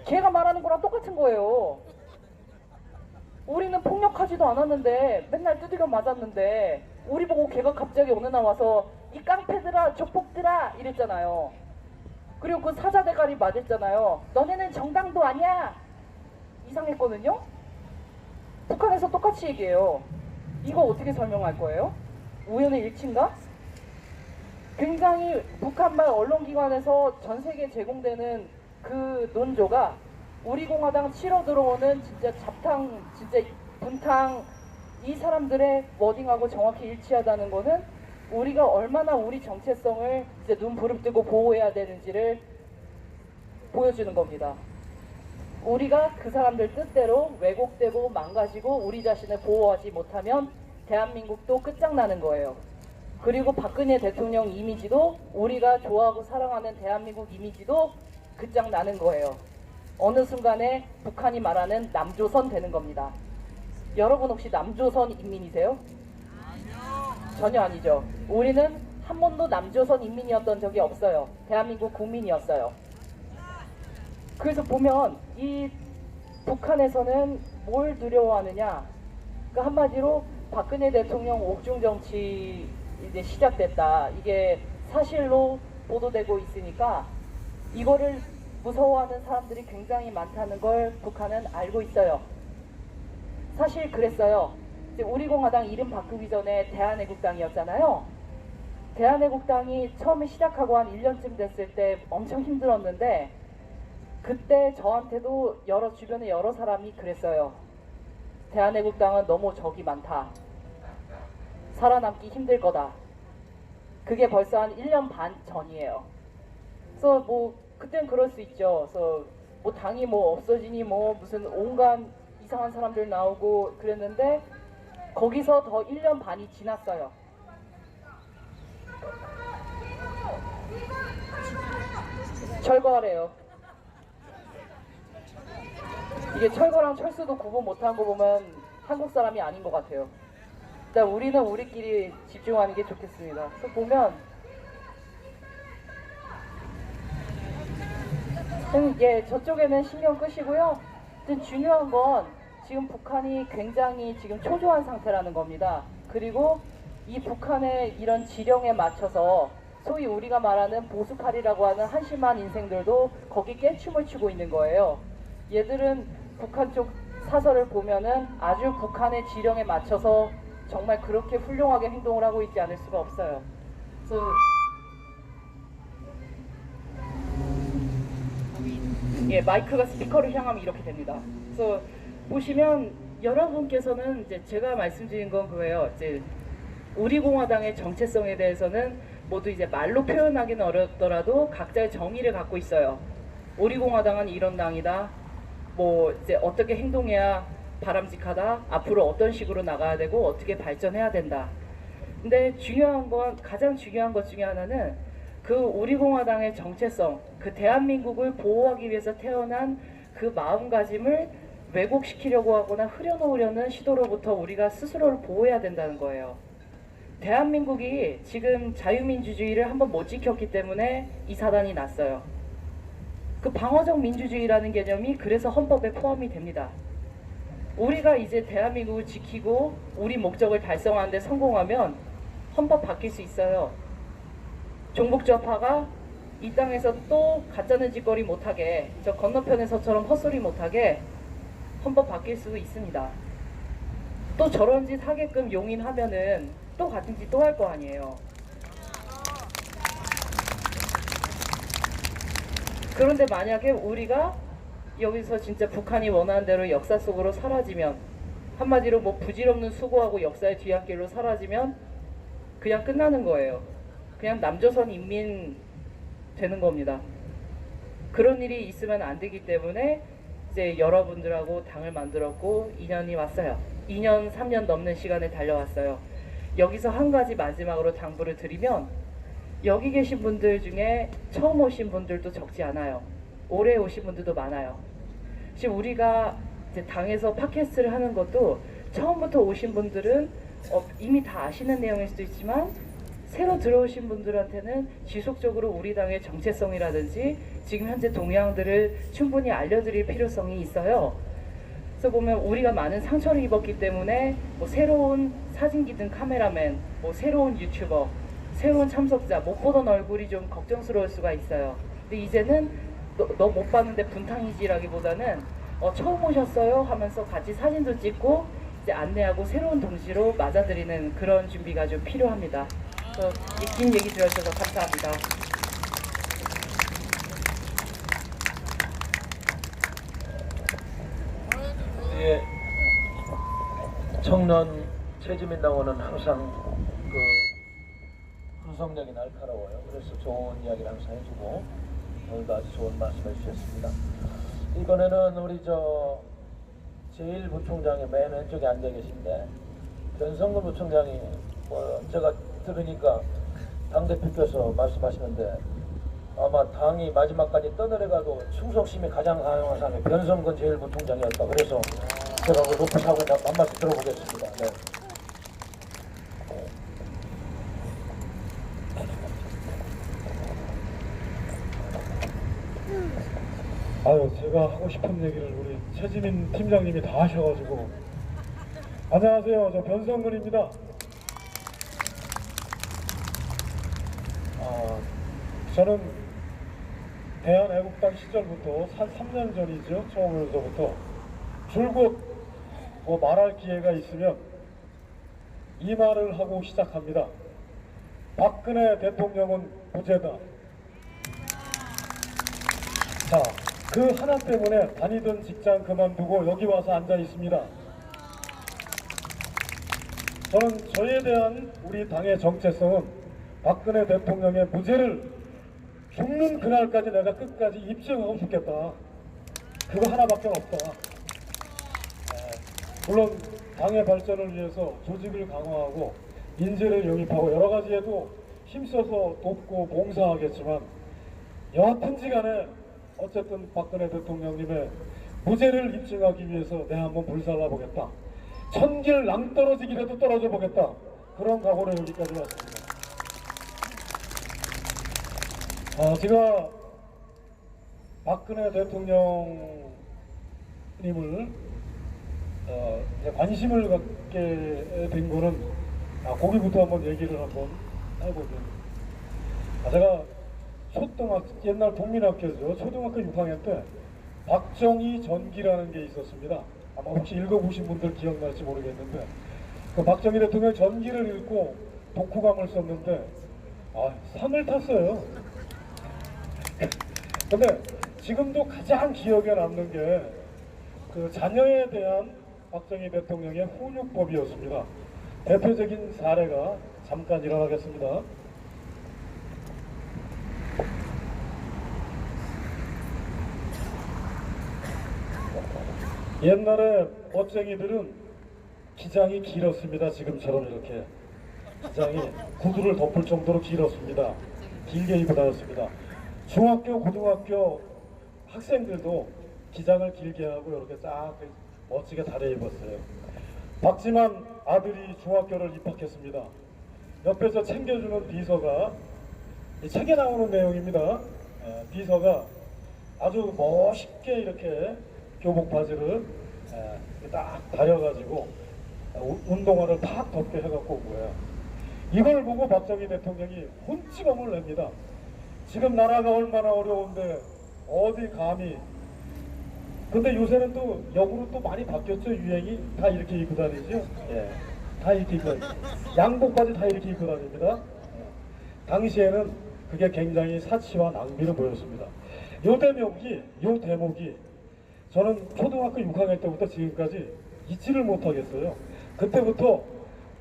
걔가 말하는 거랑 똑같은 거예요. 우리는 폭력하지도 않았는데 맨날 두들겨 맞았는데 우리 보고 걔가 갑자기 어느 날 와서 이 깡패들아 조폭들아 이랬잖아요. 그리고 그 사자대가리 맞았잖아요. 너네는 정당도 아니야, 이상했거든요. 북한에서 똑같이 얘기해요. 이거 어떻게 설명할 거예요? 우연의 일치인가? 굉장히 북한발 언론기관에서 전 세계에 제공되는 그 논조가 우리 공화당 치러 들어오는 진짜 잡탕, 진짜 분탕, 이 사람들의 워딩하고 정확히 일치하다는 거는 우리가 얼마나 우리 정체성을 이제 눈 부릅뜨고 보호해야 되는지를 보여주는 겁니다. 우리가 그 사람들 뜻대로 왜곡되고 망가지고 우리 자신을 보호하지 못하면 대한민국도 끝장나는 거예요. 그리고 박근혜 대통령 이미지도 우리가 좋아하고 사랑하는 대한민국 이미지도 끝장나는 거예요. 어느 순간에 북한이 말하는 남조선 되는 겁니다. 여러분 혹시 남조선 인민이세요? 전혀 아니죠. 우리는 한 번도 남조선 인민이었던 적이 없어요. 대한민국 국민이었어요. 그래서 보면 이 북한에서는 뭘 두려워하느냐, 그러니까 한마디로 박근혜 대통령 옥중 정치 이제 시작됐다, 이게 사실로 보도되고 있으니까 이거를 무서워하는 사람들이 굉장히 많다는 걸 북한은 알고 있어요. 사실 그랬어요. 이제 우리 공화당 이름 바꾸기 전에 대한애국당이었잖아요. 대한애국당이 처음에 시작하고 한 1년쯤 됐을 때 엄청 힘들었는데, 그때 저한테도 주변에 여러 사람이 그랬어요. 대한애국당은 너무 적이 많다. 살아남기 힘들 거다. 그게 벌써 한 1년 반 전이에요. 그래서 뭐 그땐 그럴 수 있죠. 그래서 뭐 당이 뭐 없어지니 뭐 무슨 온갖 이상한 사람들 나오고 그랬는데, 거기서 더 1년 반이 지났어요. 철거하래요. 이게 철거랑 철수도 구분 못한 거 보면 한국 사람이 아닌 것 같아요. 일단 우리는 우리끼리 집중하는 게 좋겠습니다. 그래서 보면 저쪽에는 신경 끄시고요. 중요한 건 지금 북한이 굉장히 지금 초조한 상태라는 겁니다. 그리고 이 북한의 이런 지령에 맞춰서 소위 우리가 말하는 보수칼이라고 하는 한심한 인생들도 거기 깨춤을 추고 있는 거예요. 얘들은 북한 쪽 사설을 보면은 아주 북한의 지령에 맞춰서 정말 그렇게 훌륭하게 행동을 하고 있지 않을 수가 없어요. 그래서 마이크가 스피커를 향하면 이렇게 됩니다. 그래서 보시면 여러분께서는 이제 제가 말씀드린 건 그거예요. 이제 우리 공화당의 정체성에 대해서는 모두 이제 말로 표현하기는 어렵더라도 각자의 정의를 갖고 있어요. 우리 공화당은 이런 당이다. 뭐 이제 어떻게 행동해야 바람직하다. 앞으로 어떤 식으로 나가야 되고 어떻게 발전해야 된다. 근데 중요한 건, 가장 중요한 것 중에 하나는 그 우리 공화당의 정체성, 그 대한민국을 보호하기 위해서 태어난 그 마음가짐을 왜곡시키려고 하거나 흐려놓으려는 시도로부터 우리가 스스로를 보호해야 된다는 거예요. 대한민국이 지금 자유민주주의를 한번 못 지켰기 때문에 이 사단이 났어요. 그 방어적 민주주의라는 개념이 그래서 헌법에 포함이 됩니다. 우리가 이제 대한민국을 지키고 우리 목적을 달성하는 데 성공하면 헌법 바뀔 수 있어요. 종북좌파가 이 땅에서 또 가짜는 짓거리 못하게, 저 건너편에서처럼 헛소리 못하게 헌법 바뀔 수도 있습니다. 또 저런 짓 하게끔 용인하면은 또 같은 짓 또 할 거 아니에요. 그런데 만약에 우리가 여기서 진짜 북한이 원하는 대로 역사 속으로 사라지면, 한마디로 뭐 부질없는 수고하고 역사의 뒤안길로 사라지면 그냥 끝나는 거예요. 그냥 남조선 인민 되는 겁니다. 그런 일이 있으면 안 되기 때문에 이제 여러분들하고 당을 만들었고 2년이 왔어요. 2년, 3년 넘는 시간을 달려왔어요. 여기서 한 가지 마지막으로 당부를 드리면, 여기 계신 분들 중에 처음 오신 분들도 적지 않아요. 오래 오신 분들도 많아요. 지금 우리가 이제 당에서 팟캐스트를 하는 것도 처음부터 오신 분들은 이미 다 아시는 내용일 수도 있지만, 새로 들어오신 분들한테는 지속적으로 우리 당의 정체성이라든지 지금 현재 동향들을 충분히 알려드릴 필요성이 있어요. 그래서 보면 우리가 많은 상처를 입었기 때문에 뭐 새로운 사진기든 카메라맨, 뭐 새로운 유튜버, 새로운 참석자, 못 보던 얼굴이 좀 걱정스러울 수가 있어요. 근데 이제는 너 못 봤는데 분탕이지라기보다는 처음 오셨어요 하면서 같이 사진도 찍고 이제 안내하고 새로운 동지로 맞아들이는 그런 준비가 좀 필요합니다. 그래서 긴 얘기 들어주셔서 감사합니다. 우리의 청년 최지민당원은 항상 그 분석력이 날카로워요. 그래서 좋은 이야기를 항상 해주고 오늘도 아주 좋은 말씀해 주셨습니다. 이번에는 우리 제1부총장이 맨 왼쪽에 앉아 계신데 변성근 부총장이 제가 들으니까 당대표께서 말씀하시는데 아마 당이 마지막까지 떠내려가도 충성심이 가장 강한 사람이 변성근 제1부총장이었다. 그래서 제가 그 높이 사고 한 말씀 들어보겠습니다. 네. 아유, 제가 하고 싶은 얘기를 우리 최지민 팀장님이 다 하셔가지고. 안녕하세요, 저 변성근입니다. 저는 대한애국당 시절부터 한 3년 전이죠. 처음 오면서부터 줄곧 말할 기회가 있으면 이 말을 하고 시작합니다. 박근혜 대통령은 무죄다. 자, 그 하나 때문에 다니던 직장 그만두고 여기 와서 앉아 있습니다. 저는 저에 대한 우리 당의 정체성은 박근혜 대통령의 무죄를 죽는 그날까지 내가 끝까지 입증하고 싶겠다. 그거 하나밖에 없다. 물론 당의 발전을 위해서 조직을 강화하고 인재를 영입하고 여러 가지에도 힘써서 돕고 봉사하겠지만 여하튼지 간에 어쨌든 박근혜 대통령님의 무죄를 입증하기 위해서 내가 한번 불살라 보겠다. 천길 낭떠러지기라도 떨어져 보겠다. 그런 각오로 여기까지 왔습니다. 제가 박근혜 대통령님을 관심을 갖게 된 거는 거기부터 한번 얘기를 한번 해보죠. 제가 옛날 국민학교죠. 초등학교 6학년 때 박정희 전기라는 게 있었습니다. 아마 혹시 읽어보신 분들 기억날지 모르겠는데 그 박정희 대통령 전기를 읽고 독후감을 썼는데 상을 탔어요. 근데 지금도 가장 기억에 남는 게 그 자녀에 대한 박정희 대통령의 훈육법이었습니다. 대표적인 사례가 잠깐 일어나겠습니다. 옛날에 멋쟁이들은 기장이 길었습니다. 지금처럼 이렇게 기장이 구두를 덮을 정도로 길었습니다. 길게 입고 다녔습니다. 중학교, 고등학교 학생들도 기장을 길게 하고 이렇게 쫙 멋지게 다려 입었어요. 박지만 아들이 중학교를 입학했습니다. 옆에서 챙겨주는 비서가 이 책에 나오는 내용입니다. 비서가 아주 멋있게 이렇게 교복 바지를 딱 다려가지고 운동화를 탁 덮게 해갖고 온 거예요. 이걸 보고 박정희 대통령이 혼찌검을 냅니다. 지금 나라가 얼마나 어려운데 어디 감히. 근데 요새는 또 역으로 또 많이 바뀌었죠. 유행이 다 이렇게 입고 다니죠. 다 이렇게 입고 다니죠. 양복 바지 다 이렇게 입고 다닙니다. 당시에는 그게 굉장히 사치와 낭비로 보였습니다. 요 대목이 저는 초등학교 6학년 때부터 지금까지 잊지를 못하겠어요. 그때부터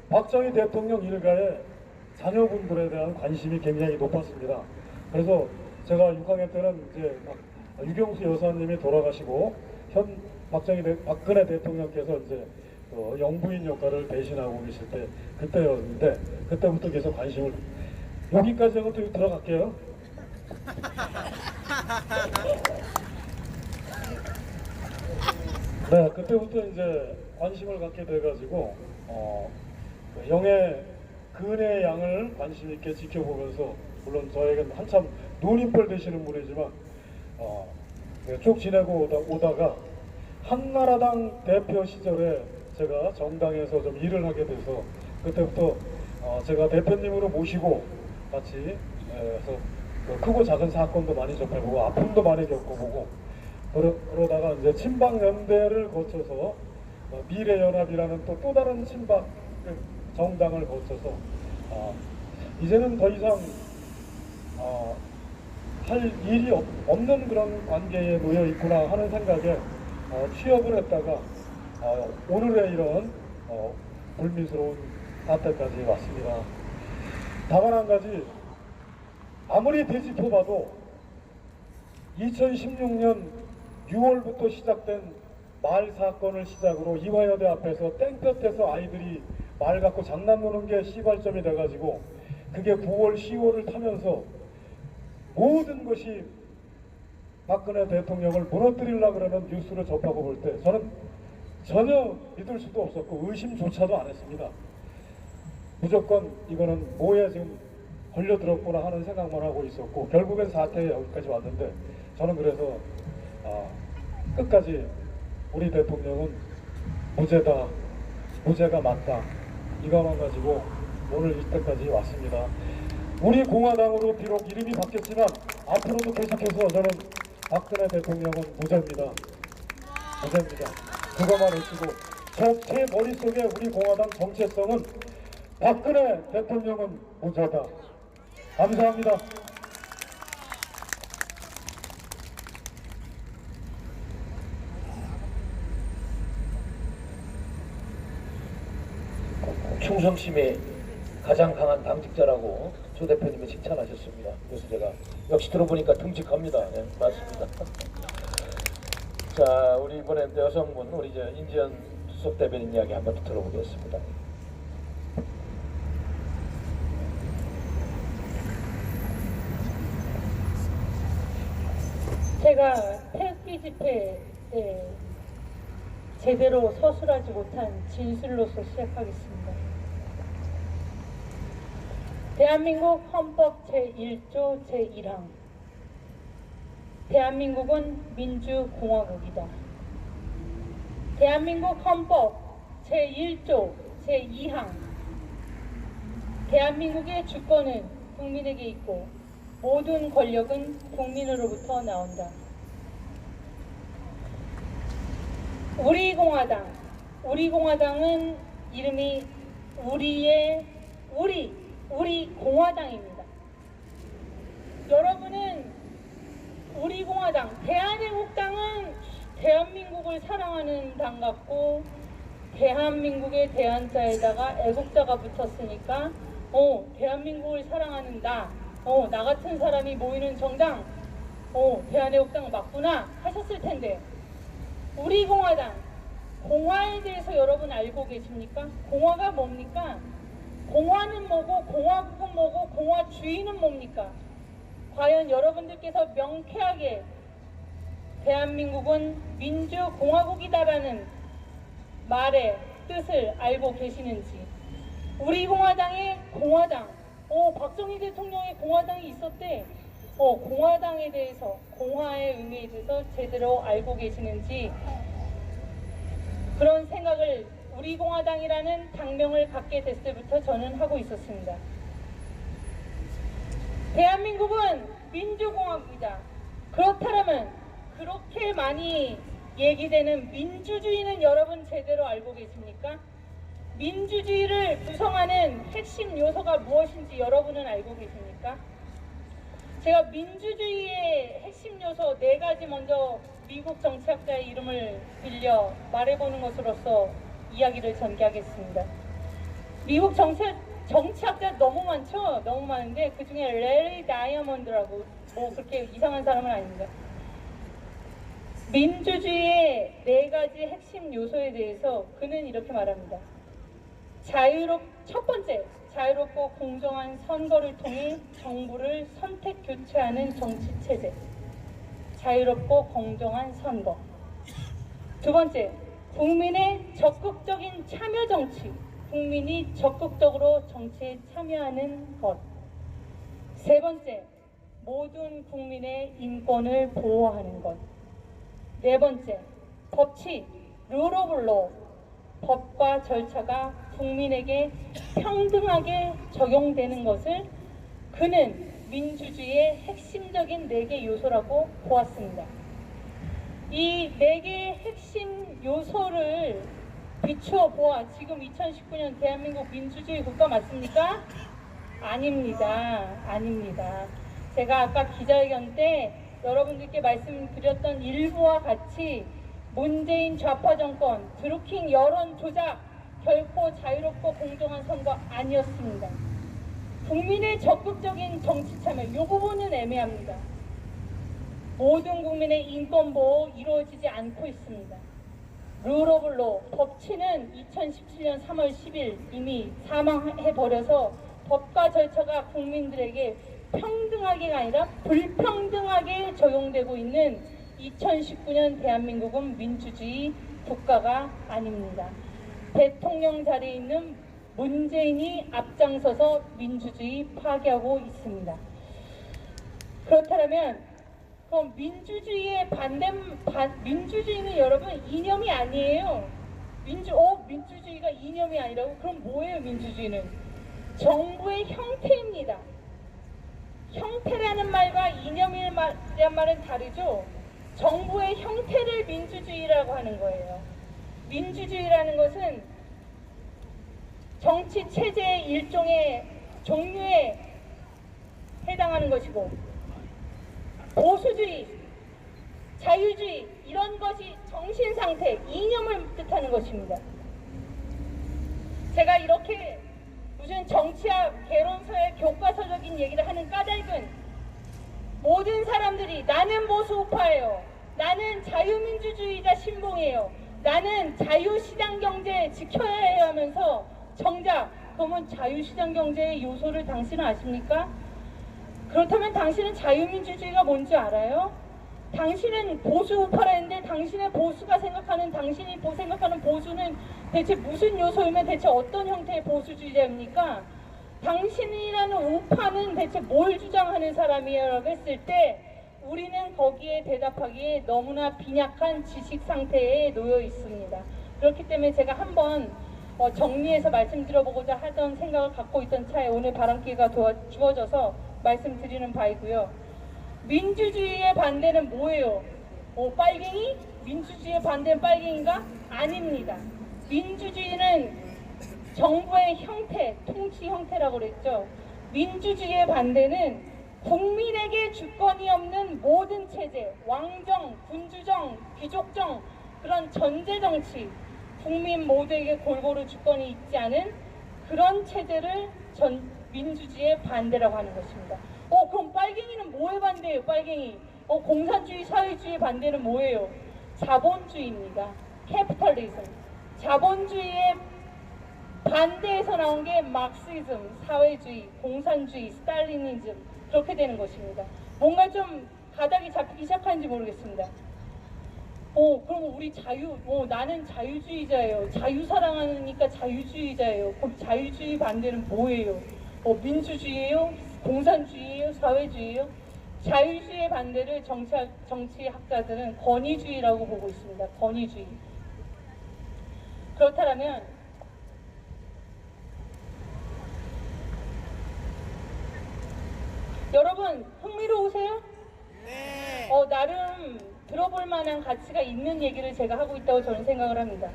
박정희 대통령 일가의 자녀분들에 대한 관심이 굉장히 높았습니다. 그래서 제가 6학년 때는 이제 유경수 여사님이 돌아가시고 현 박근혜 대통령께서 이제 영부인 역할을 대신하고 계실 때 그때였는데 그때부터 계속 관심을 여기까지 하고 또 들어갈게요. 네, 그때부터 이제 관심을 갖게 돼가지고 영의 근의 양을 관심 있게 지켜보면서 물론 저에게는 한참 눈인벌 되시는 분이지만 쭉 지내고 오다가 한나라당 대표 시절에 제가 정당에서 좀 일을 하게 돼서 그때부터 제가 대표님으로 모시고 같이 해서 크고 작은 사건도 많이 접해보고 아픔도 많이 겪어보고 그러다가 이제 친박연대를 거쳐서 미래연합이라는 또 다른 친박 정당을 거쳐서 이제는 더 이상 할 일이 없는 그런 관계에 놓여 있구나 하는 생각에 취업을 했다가 오늘의 이런 불미스러운 사태까지 왔습니다. 다만 한 가지, 아무리 되짚어봐도 2016년 6월부터 시작된 말 사건을 시작으로 이화여대 앞에서 땡볕에서 아이들이 말 갖고 장난 노는 게 시발점이 돼가지고 그게 9월 10월을 타면서 모든 것이 박근혜 대통령을 무너뜨리려고 그러는 뉴스를 접하고 볼 때 저는 전혀 믿을 수도 없었고 의심조차도 안 했습니다. 무조건 이거는 뭐에 지금 걸려들었구나 하는 생각만 하고 있었고, 결국엔 사태에 여기까지 왔는데, 저는 그래서 끝까지 우리 대통령은 무죄다, 무죄가 맞다, 이거만 가지고 오늘 이때까지 왔습니다. 우리 공화당으로 비록 이름이 바뀌었지만 앞으로도 계속해서 저는 박근혜 대통령은 무죄입니다. 무죄입니다. 그것만 외치고, 제 머릿속에 우리 공화당 정체성은 박근혜 대통령은 무죄다. 감사합니다. 충성심이 가장 강한 당직자라고 조 대표님이 칭찬하셨습니다. 그래서 제가 역시 들어보니까 듬직합니다. 네, 맞습니다. 자, 우리 이번에 여성분, 우리 이제 인지연 수석 대변인 이야기 한번 들어보겠습니다. 제가 태극기 집회에 제대로 서술하지 못한 진술로서 시작하겠습니다. 대한민국 헌법 제1조 제1항. 대한민국은 민주공화국이다. 대한민국 헌법 제1조 제2항. 대한민국의 주권은 국민에게 있고 모든 권력은 국민으로부터 나온다. 우리 공화당은 이름이 우리 공화당입니다. 여러분은 우리 공화당, 대한애국당은 대한민국을 사랑하는 당 같고, 대한민국의 대한자에다가 애국자가 붙었으니까 대한민국을 사랑하는 나 같은 사람이 모이는 정당, 대한애국당 맞구나 하셨을 텐데, 우리 공화당, 공화에 대해서 여러분 알고 계십니까? 공화가 뭡니까? 공화는 뭐고 공화국은 뭐고 공화주의는 뭡니까? 과연 여러분들께서 명쾌하게 대한민국은 민주공화국이다라는 말의 뜻을 알고 계시는지, 우리 공화당의 공화당, 박정희 대통령의 공화당이 있었대. 공화당에 대해서, 공화의 의미에 대해서 제대로 알고 계시는지, 그런 생각을 우리 공화당이라는 당명을 갖게 됐을 때부터 저는 하고 있었습니다. 대한민국은 민주공화국이다. 그렇다면 그렇게 많이 얘기되는 민주주의는 여러분 제대로 알고 계십니까? 민주주의를 구성하는 핵심 요소가 무엇인지 여러분은 알고 계십니까? 제가 민주주의의 핵심 요소 4가지 먼저 미국 정치학자의 이름을 빌려 말해보는 것으로서 이야기를 전개하겠습니다. 미국 정치학자 너무 많죠? 너무 많은데 그 중에 레리 다이아몬드라고, 그렇게 이상한 사람은 아닙니다. 민주주의의 4가지 핵심 요소에 대해서 그는 이렇게 말합니다. 첫 번째, 자유롭고 공정한 선거를 통해 정부를 선택 교체하는 정치체제. 자유롭고 공정한 선거. 2번째, 국민의 적극적인 참여 정치. 국민이 적극적으로 정치에 참여하는 것. 3번째, 모든 국민의 인권을 보호하는 것. 4번째, 법치, rule of law. 법과 절차가 국민에게 평등하게 적용되는 것을 그는 민주주의의 핵심적인 4개 요소라고 보았습니다. 이 4개의 핵심 요소를 비추어 보아 지금 2019년 대한민국 민주주의 국가 맞습니까? 아닙니다. 아닙니다. 제가 아까 기자회견 때 여러분들께 말씀드렸던 일부와 같이 문재인 좌파 정권 드루킹 여론 조작 결코 자유롭고 공정한 선거 아니었습니다. 국민의 적극적인 정치 참여, 이 부분은 애매합니다. 모든 국민의 인권 보호 이루어지지 않고 있습니다. 룰 오브 로, 법치는 2017년 3월 10일 이미 사망해버려서 법과 절차가 국민들에게 평등하게가 아니라 불평등하게 적용되고 있는 2019년 대한민국은 민주주의 국가가 아닙니다. 대통령 자리에 있는 문재인이 앞장서서 민주주의 파괴하고 있습니다. 그렇다면 그럼 민주주의의 민주주의는 여러분 이념이 아니에요. 민주주의가 이념이 아니라고? 그럼 뭐예요 민주주의는? 정부의 형태입니다. 형태라는 말과 이념이라는 말은 다르죠. 정부의 형태를 민주주의라고 하는 거예요. 민주주의라는 것은 정치 체제의 일종의 종류에 해당하는 것이고, 보수주의, 자유주의 이런 것이 정신상태, 이념을 뜻하는 것입니다. 제가 이렇게 무슨 정치학 개론서의 교과서적인 얘기를 하는 까닭은 모든 사람들이 나는 보수우파예요, 나는 자유민주주의자 신봉이에요, 나는 자유시장경제 지켜야 해요 하면서 정작 그러면 자유시장경제의 요소를 당신은 아십니까? 그렇다면 당신은 자유민주주의가 뭔지 알아요? 당신은 보수우파라 했는데 당신의 보수가 당신이 생각하는 보수는 대체 무슨 요소이면 대체 어떤 형태의 보수주의자입니까? 당신이라는 우파는 대체 뭘 주장하는 사람이라고 했을 때 우리는 거기에 대답하기에 너무나 빈약한 지식 상태에 놓여 있습니다. 그렇기 때문에 제가 한번 정리해서 말씀드려보고자 하던 생각을 갖고 있던 차에 오늘 바람기회가 주어져서 말씀드리는 바이고요. 민주주의의 반대는 뭐예요? 빨갱이? 민주주의의 반대는 빨갱이인가? 아닙니다. 민주주의는 정부의 형태, 통치 형태라고 그랬죠. 민주주의의 반대는 국민에게 주권이 없는 모든 체제, 왕정, 군주정, 귀족정, 그런 전제정치, 국민 모두에게 골고루 주권이 있지 않은 그런 체제를 민주주의의 반대라고 하는 것입니다. 그럼 빨갱이는 뭐에 반대예요? 빨갱이. 공산주의, 사회주의 반대는 뭐예요? 자본주의입니다. 캐피털리즘. 자본주의의 반대에서 나온 게 막시즘, 사회주의, 공산주의, 스탈리니즘 그렇게 되는 것입니다. 뭔가 좀 가닥이 잡히기 시작하는지 모르겠습니다. 그럼 우리 나는 자유주의자예요. 자유 사랑하니까 자유주의자예요. 그럼 자유주의 반대는 뭐예요? 민주주의예요? 공산주의예요? 사회주의예요? 자유주의의 반대를 정치학자들은 권위주의라고 보고 있습니다. 권위주의. 그렇다면 여러분 흥미로우세요? 네. 나름 들어볼 만한 가치가 있는 얘기를 제가 하고 있다고 저는 생각을 합니다.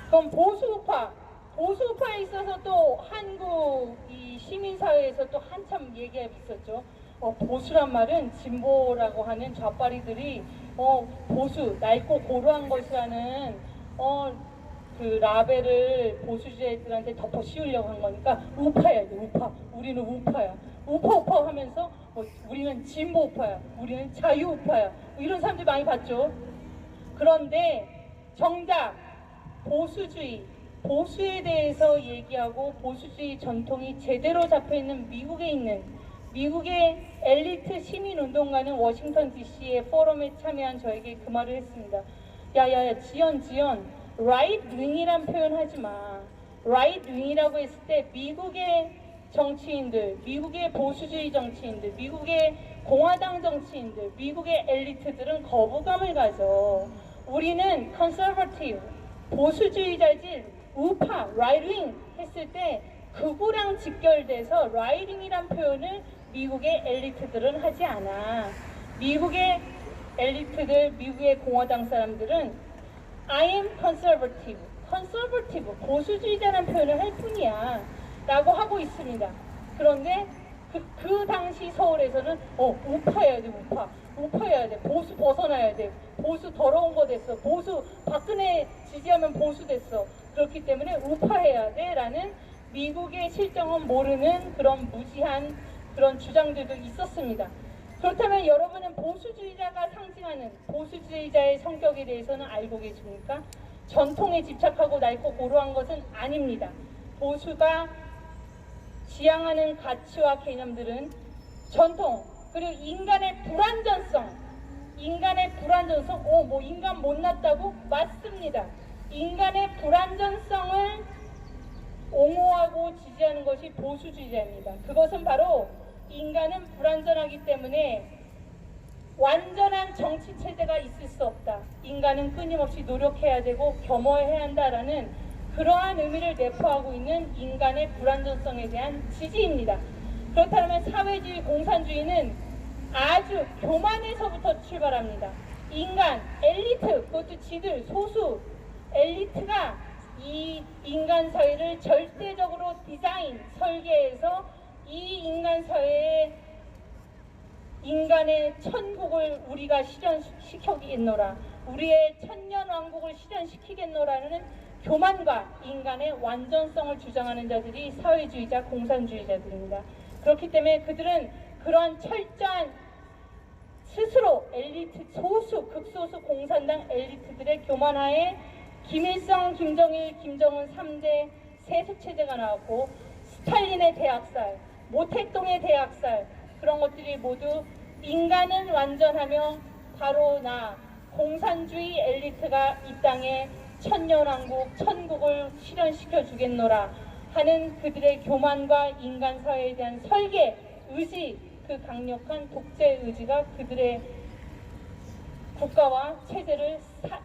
그럼 보수우파에 있어서 또 한국 이 시민사회에서 또 한참 얘기가 있었죠. 보수란 말은 진보라고 하는 좌파리들이 보수, 낡고 고루한 것이라는 그 라벨을 보수주의자들한테 덮어 씌우려고 한 거니까 우파야, 우파. 우리는 우파야. 우파 하면서 우리는 진보우파야. 우리는 자유우파야. 이런 사람들 많이 봤죠. 그런데 정작 보수에 대해서 얘기하고 보수주의 전통이 제대로 잡혀있는 미국의 엘리트 시민운동가는 워싱턴 DC의 포럼에 참여한 저에게 그 말을 했습니다. 야야야 지연 right wing이란 표현 하지 마. right wing이라고 했을 때 미국의 정치인들, 미국의 보수주의 정치인들, 미국의 공화당 정치인들, 미국의 엘리트들은 거부감을 가져. 우리는 conservative, 보수주의자지 우파, right wing 했을 때 극우랑 직결돼서 right wing이란 표현을 미국의 엘리트들은 하지 않아. 미국의 엘리트들, 미국의 공화당 사람들은 I am conservative, 보수주의자라는 표현을 할 뿐이야 라고 하고 있습니다. 그런데 그 당시 서울에서는 우파해야 돼, 우파해야 돼, 보수 벗어나야 돼, 보수 더러운 거 됐어, 보수 박근혜 지지하면 보수 됐어. 그렇기 때문에 우파해야 돼라는 미국의 실정은 모르는 그런 무지한 그런 주장들도 있었습니다. 그렇다면 여러분은 보수주의자가 상징하는 보수주의자의 성격에 대해서는 알고 계십니까? 전통에 집착하고 낡고 고루한 것은 아닙니다. 보수가 지향하는 가치와 개념들은 전통, 그리고 인간의 불완전성, 뭐 인간 못났다고? 맞습니다. 인간의 불완전성을 옹호하고 지지하는 것이 보수주의자입니다. 그것은 바로 인간은 불완전하기 때문에 완전한 정치 체제가 있을 수 없다. 인간은 끊임없이 노력해야 되고 겸허해야 한다라는 그러한 의미를 내포하고 있는 인간의 불완전성에 대한 지지입니다. 그렇다면 사회주의, 공산주의는 아주 교만에서부터 출발합니다. 인간, 엘리트, 그것도 지들, 소수, 엘리트가 이 인간 사회를 절대적으로 디자인, 설계해서 이 인간 사회에 인간의 천국을 우리가 실현시키겠노라, 우리의 천년왕국을 실현시키겠노라는 교만과 인간의 완전성을 주장하는 자들이 사회주의자, 공산주의자들입니다. 그렇기 때문에 그들은 그러한 철저한 스스로 엘리트, 소수, 극소수 공산당 엘리트들의 교만하에 김일성, 김정일, 김정은 3대 세습체제가 나왔고, 스탈린의 대학살, 모택동의 대학살, 그런 것들이 모두 인간은 완전하며 바로 나 공산주의 엘리트가 이 땅에 천년왕국, 천국을 실현시켜 주겠노라 하는 그들의 교만과 인간 사회에 대한 설계, 의지, 그 강력한 독재 의지가 그들의 국가와 체제를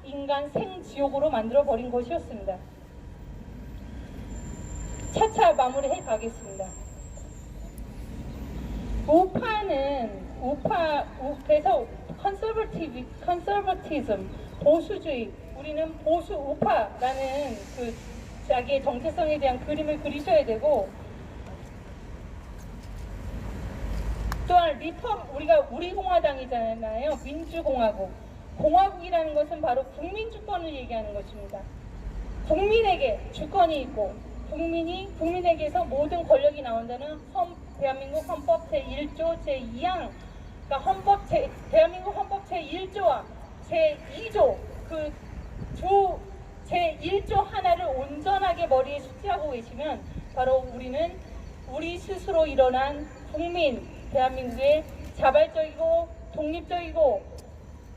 인간 생지옥으로 만들어 버린 것이었습니다. 차차 마무리해 가겠습니다. 그래서 컨서버티즘, 보수주의, 우리는 보수 우파라는 그 자기의 정체성에 대한 그림을 그리셔야 되고, 또한 우리가 우리 공화당이잖아요. 민주공화국. 공화국이라는 것은 바로 국민 주권을 얘기하는 것입니다. 국민에게 주권이 있고 국민에게서 모든 권력이 나온다는 대한민국 헌법 제1조 제2항, 그러니까 대한민국 헌법 제1조와 제2조 제1조 하나를 온전하게 머리에 숙지하고 계시면 바로 우리는 우리 스스로 일어난 국민, 대한민국의 자발적이고 독립적이고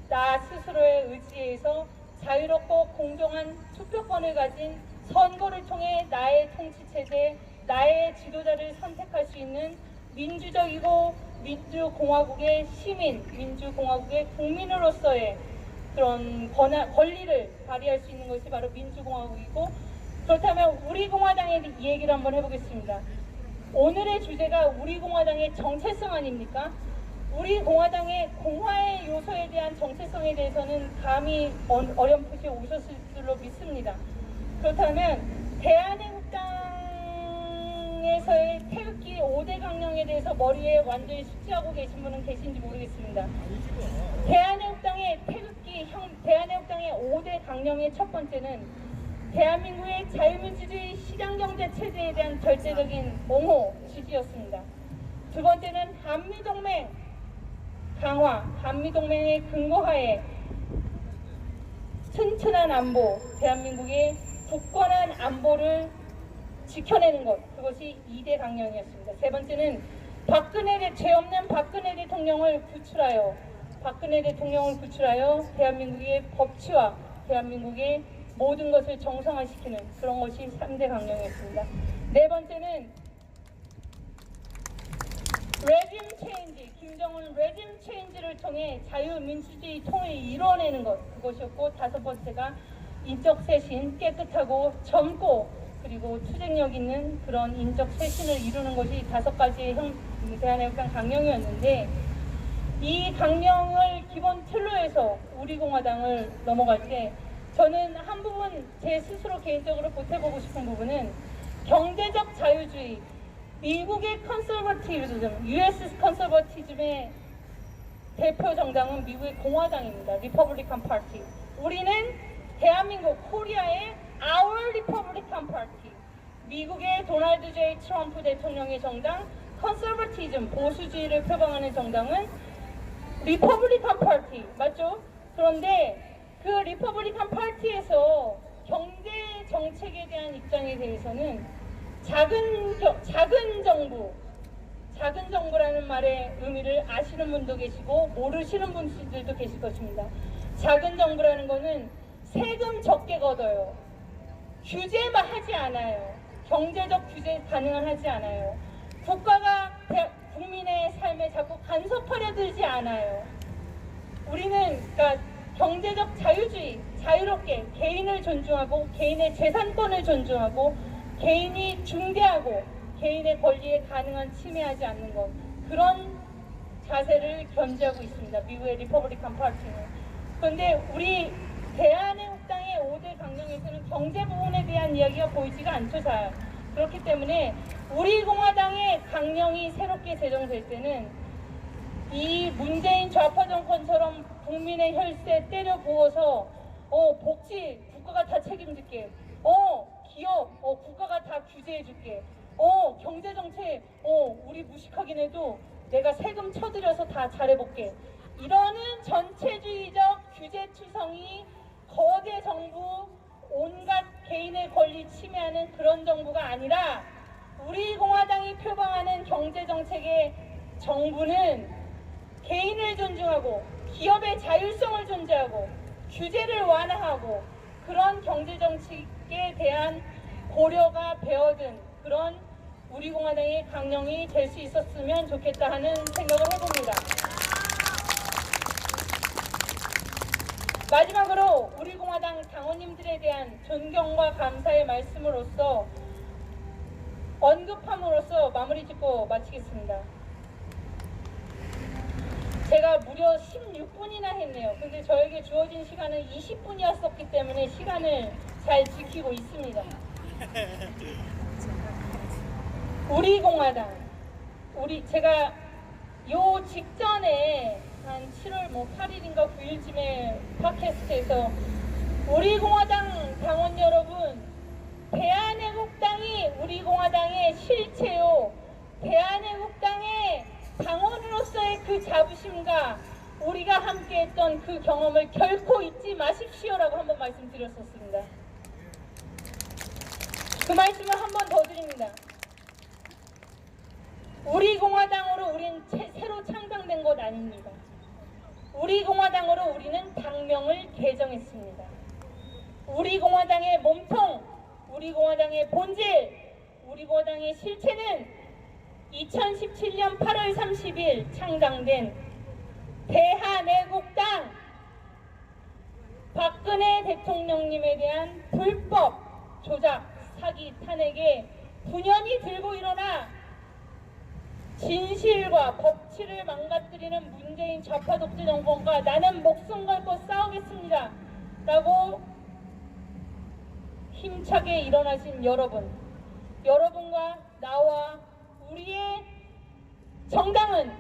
나 스스로의 의지에서 자유롭고 공정한 투표권을 가진 선거를 통해 나의 통치체제, 나의 지도자를 선택할 수 있는 민주적이고 민주공화국의 시민, 민주공화국의 국민으로서의 그런 권리를 발휘할 수 있는 것이 바로 민주공화국이고, 그렇다면 우리 공화당에 이 얘기를 한번 해보겠습니다. 오늘의 주제가 우리 공화당의 정체성 아닙니까? 우리 공화당의 공화의 요소에 대한 정체성에 대해서는 감히 어렴풋이 오셨을 줄로 믿습니다. 그렇다면 대한애국당에서의 태극기 5대 강령에 대해서 머리에 완전히 숙지하고 계신 분은 계신지 모르겠습니다. 대한애국당의 5대 강령의 첫 번째는 대한민국의 자유민주주의 시장경제 체제에 대한 절대적인 옹호, 지지였습니다. 두 번째는 한미동맹 강화, 한미동맹의 근거하에 튼튼한 안보, 대한민국의 굳건한 안보를 지켜내는 것, 그것이 2대 강령이었습니다. 세 번째는 죄 없는 박근혜 대통령을 구출하여 대한민국의 법치와 대한민국의 모든 것을 정상화시키는 그런 것이 3대 강령이었습니다. 네 번째는 레짐 체인지, 김정은 레짐 체인지를 통해 자유민주주의 통일을 이뤄내는 것, 그것이었고, 다섯 번째가 인적 쇄신, 깨끗하고 젊고 그리고 투쟁력 있는 그런 인적 쇄신을 이루는 것이 5가지의 대한애국당 강령이었는데, 이 강령을 기본 틀로 해서 우리 공화당을 넘어갈 때 저는 한 부분 제 스스로 개인적으로 보태보고 싶은 부분은 경제적 자유주의, 미국의 컨서버티즘, US 컨서버티즘의 대표 정당은 미국의 공화당입니다. 리퍼블리칸 파티. 우리는 대한민국 코리아의 Our Republican Party. 미국의 도널드 J 트럼프 대통령의 정당 컨서버티즘, 보수주의를 표방하는 정당은 리퍼블리칸 파티 맞죠? 그런데 그 리퍼블리칸 파티에서 경제 정책에 대한 입장에 대해서는 작은 정부라는 말의 의미를 아시는 분도 계시고 모르시는 분들도 계실 것입니다. 작은 정부라는 거는 세금 적게 걷어요. 규제만 하지 않아요. 경제적 규제 가능은 하지 않아요. 국가가 국민의 삶에 자꾸 간섭하려 들지 않아요. 우리는 그러니까 경제적 자유주의, 자유롭게 개인을 존중하고 개인의 재산권을 존중하고 개인이 중대하고 개인의 권리에 가능한 침해하지 않는 것, 그런 자세를 견지하고 있습니다. 미국의 리퍼블리칸 파티는. 그런데 우리 대한민국당의 5대 강령에서는 경제 부분에 대한 이야기가 보이지가 않죠. 잘. 그렇기 때문에 우리 공화당의 강령이 새롭게 제정될 때는 이 문재인 좌파 정권처럼 국민의 혈세 때려 부어서 복지 국가가 다 책임질게, 기업 국가가 다 규제해줄게, 경제정책 우리 무식하긴 해도 내가 세금 쳐들여서 다 잘해볼게, 이러는 전체주의적 규제투성이 거대 정부, 온갖 개인의 권리 침해하는 그런 정부가 아니라 우리 공화당이 표방하는 경제정책의 정부는 개인을 존중하고 기업의 자율성을 존재하고 규제를 완화하고 그런 경제정책에 대한 고려가 배어든 그런 우리 공화당의 강령이 될 수 있었으면 좋겠다 하는 생각을 해봅니다. 마지막으로 우리 공화당 당원님들에 대한 존경과 감사의 말씀으로써 언급함으로써 마무리 짓고 마치겠습니다. 제가 무려 16분이나 했네요. 근데 저에게 주어진 시간은 20분이었었기 때문에 시간을 잘 지키고 있습니다. 우리 공화당, 제가 요 직전에 한 7월 8일인가 9일쯤에 팟캐스트에서 우리 공화당 당원 여러분, 대한애국당이 우리 공화당의 실체요, 대한애국당의 당원으로서의 그 자부심과 우리가 함께했던 그 경험을 결코 잊지 마십시오라고 한번 말씀드렸었습니다. 그 말씀을 한 번 더 드립니다. 우리 공화당으로 우린 새로 창당된 것 아닙니다. 우리 공화당으로 우리는 당명을 개정했습니다. 우리 공화당의 몸통, 우리 공화당의 본질, 우리 공화당의 실체는 2017년 8월 30일 창당된 대한애국당, 박근혜 대통령님에 대한 불법 조작, 사기, 탄핵에 분연히 들고 일어나 진실과 법치를 망가뜨리는 문재인 좌파 독재 정권과 나는 목숨 걸고 싸우겠습니다 라고 힘차게 일어나신 여러분과 나와 우리의 정당은,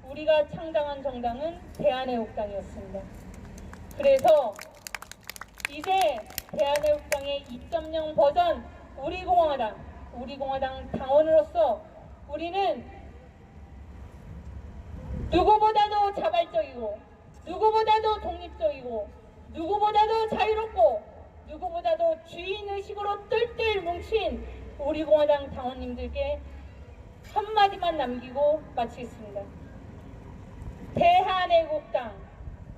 우리가 창당한 정당은 대한애국당이었습니다. 그래서 이제 대한애국당의 2.0 버전 우리 공화당 당원으로서 우리는 누구보다도 자발적이고 누구보다도 독립적이고 누구보다도 자유롭고 누구보다도 주인의식으로 뜰뜰 뭉친 우리 공화당 당원님들께 한마디만 남기고 마치겠습니다. 대한애국당,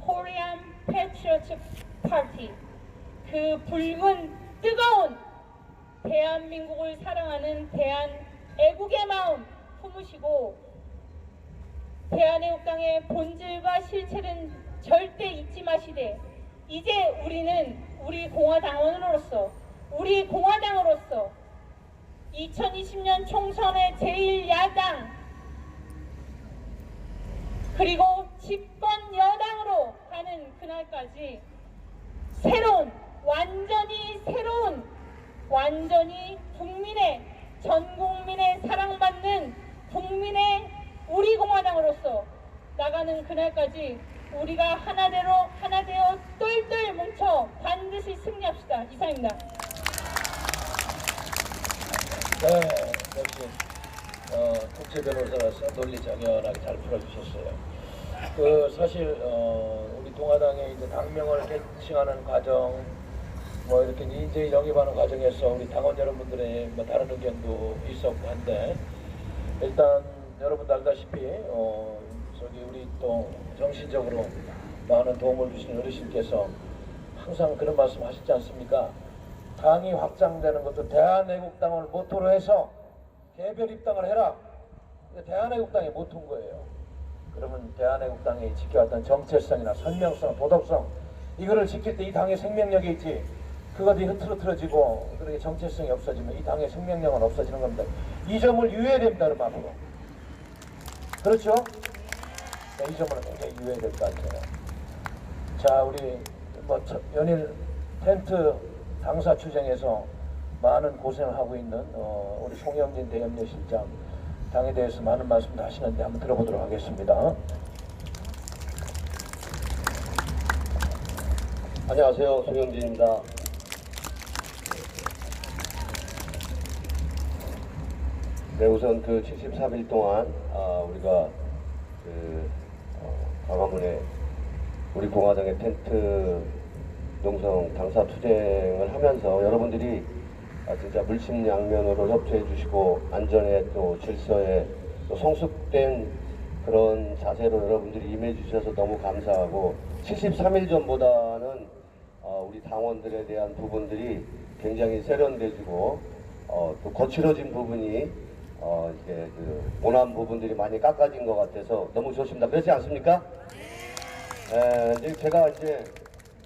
Korean Patriotic Party, 그 붉은 뜨거운 대한민국을 사랑하는 대한애국의 마음 품으시고 대한애국당의 본질과 실체는 절대 잊지 마시되 이제 우리는 우리 공화당원으로서, 우리 공화당으로서 2020년 총선의 제1야당 그리고 집권 여당으로 가는 그날까지 완전히 새로운 전 국민의 사랑을 공화당으로서 나가는 그날까지 우리가 하나 되어 똘똘 뭉쳐 반드시 승리합시다. 이상입니다. 네, 역시 국제 변호사라서 논리정연하게 잘 풀어주셨어요. 사실 우리 동아당의 이제 당명을 개칭하는 과정, 뭐 이렇게 인재 영입하는 과정에서 우리 당원 여러분들의 뭐 다른 의견도 있었고 한데, 일단 여러분도 알다시피 저기 우리 또 정신적으로 많은 도움을 주시는 어르신께서 항상 그런 말씀 하시지 않습니까? 당이 확장되는 것도 대한애국당을 모토로 해서 개별 입당을 해라. 이게 대한애국당의 모토인 거예요. 그러면 대한애국당이 지켜왔던 정체성이나 선명성, 도덕성, 이거를 지킬 때 이 당의 생명력이 있지, 그것이 흐트러뜨려지고 그렇게 정체성이 없어지면 이 당의 생명력은 없어지는 겁니다. 이 점을 유의해야 됩니다. 그럼 앞으로. 그렇죠? 네, 이 점은 굉장히 유의해야 될 것 같아요. 자, 우리 뭐 연일 텐트 당사 추정에서 많은 고생을 하고 있는 우리 송영진 대협력실장, 당에 대해서 많은 말씀도 하시는데 한번 들어보도록 하겠습니다. 안녕하세요, 송영진입니다. 네, 우선 그 73일 동안 우리가 광화문에 우리 공화당의 텐트 농성 당사 투쟁을 하면서 여러분들이 진짜 물심양면으로 협조해 주시고 안전에 또 질서에 또 성숙된 그런 자세로 여러분들이 임해 주셔서 너무 감사하고, 73일 전보다는 우리 당원들에 대한 부분들이 굉장히 세련돼지고 또 거칠어진 부분이 이제 그 모난 부분들이 많이 깎아진 것 같아서 너무 좋습니다. 그렇지 않습니까? 이제 제가 이제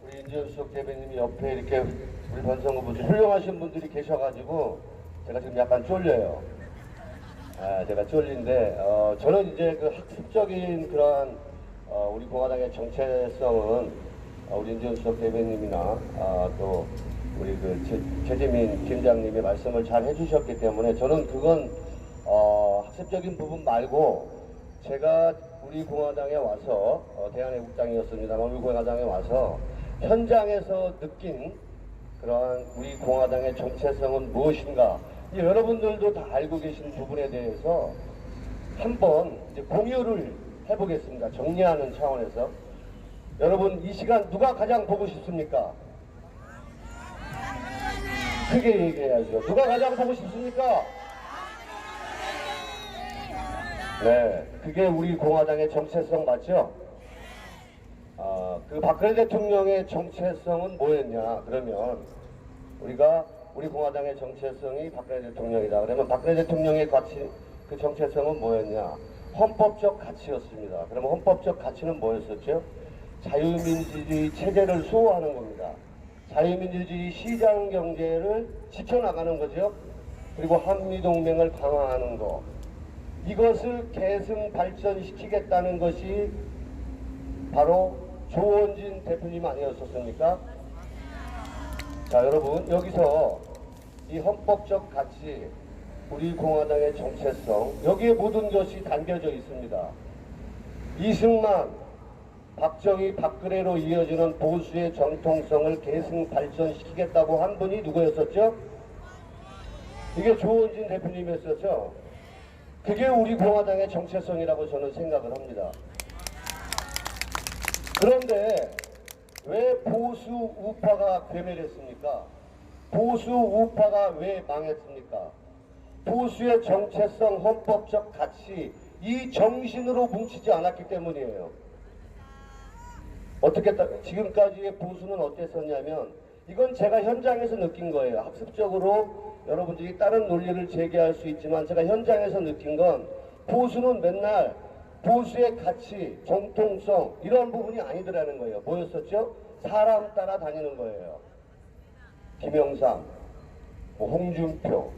우리 인재수석 대변님이 옆에 이렇게 우리 변성구분들 훌륭하신 분들이 계셔가지고 제가 지금 약간 쫄려요. 제가 쫄린데 저는 이제 그 학습적인 그러한 우리 공화당의 정체성은 우리 인재수석 대변님이나 또 우리 그 최재민 팀장님이 말씀을 잘 해주셨기 때문에 저는 그건 학습적인 부분 말고, 제가 우리 공화당에 와서 대한애국당이었습니다만 우리 공화당에 와서 현장에서 느낀 그러한 우리 공화당의 정체성은 무엇인가, 여러분들도 다 알고 계신 부분에 대해서 한번 이제 공유를 해보겠습니다. 정리하는 차원에서. 여러분, 이 시간 누가 가장 보고 싶습니까? 크게 얘기해야죠. 누가 가장 보고 싶습니까? 네, 그게 우리 공화당의 정체성 맞죠? 그 박근혜 대통령의 정체성은 뭐였냐? 그러면 우리 공화당의 정체성이 박근혜 대통령이다. 그러면 박근혜 대통령의 가치, 그 정체성은 뭐였냐? 헌법적 가치였습니다. 그러면 헌법적 가치는 뭐였었죠? 자유민주주의 체제를 수호하는 겁니다. 자유민주주의 시장 경제를 지켜나가는 거죠. 그리고 한미동맹을 강화하는 거. 이것을 계승 발전시키겠다는 것이 바로 조원진 대표님 아니었었습니까? 자, 여러분, 여기서 이 헌법적 가치, 우리 공화당의 정체성, 여기에 모든 것이 담겨져 있습니다. 이승만, 박정희, 박근혜로 이어지는 보수의 정통성을 계승 발전시키겠다고 한 분이 누구였었죠? 이게 조원진 대표님이었었죠. 그게 우리 공화당의 정체성이라고 저는 생각을 합니다. 그런데 왜 보수 우파가 괴멸했습니까? 보수 우파가 왜 망했습니까? 보수의 정체성, 헌법적 가치, 이 정신으로 뭉치지 않았기 때문이에요. 지금까지의 보수는 어땠었냐면, 이건 제가 현장에서 느낀 거예요. 학습적으로 여러분들이 다른 논리를 제기할 수 있지만 제가 현장에서 느낀 건, 보수는 맨날 보수의 가치, 정통성 이런 부분이 아니더라는 거예요. 뭐였었죠? 사람 따라 다니는 거예요. 김영삼, 홍준표,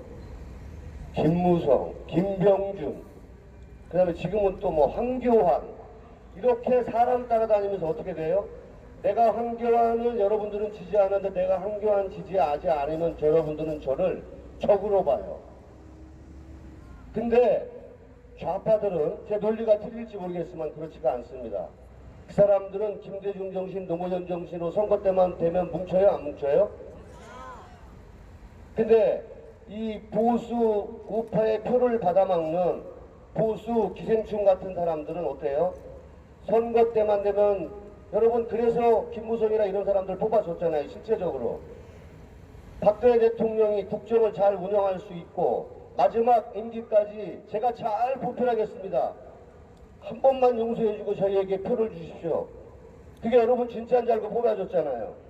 김무성, 김병준, 그 다음에 지금은 또 황교안, 이렇게 사람 따라다니면서 어떻게 돼요? 내가 황교안을 여러분들은 지지하는데 내가 황교안 지지하지 않으면 여러분들은 저를 적으로 봐요. 근데 좌파들은 제 논리가 틀릴지 모르겠지만 그렇지가 않습니다. 그 사람들은 김대중 정신, 노무현 정신으로 선거 때만 되면 뭉쳐요, 안 뭉쳐요? 근데 이 보수 우파의 표를 받아먹는 보수 기생충 같은 사람들은 어때요? 선거 때만 되면 여러분 그래서 김무성이나 이런 사람들 뽑아줬잖아요. 실제적으로 박근혜 대통령이 국정을 잘 운영할 수 있고 마지막 임기까지 제가 잘 보편하겠습니다. 한 번만 용서해주고 저희에게 표를 주십시오. 그게 여러분 진짜인 줄 알고 뽑아줬잖아요.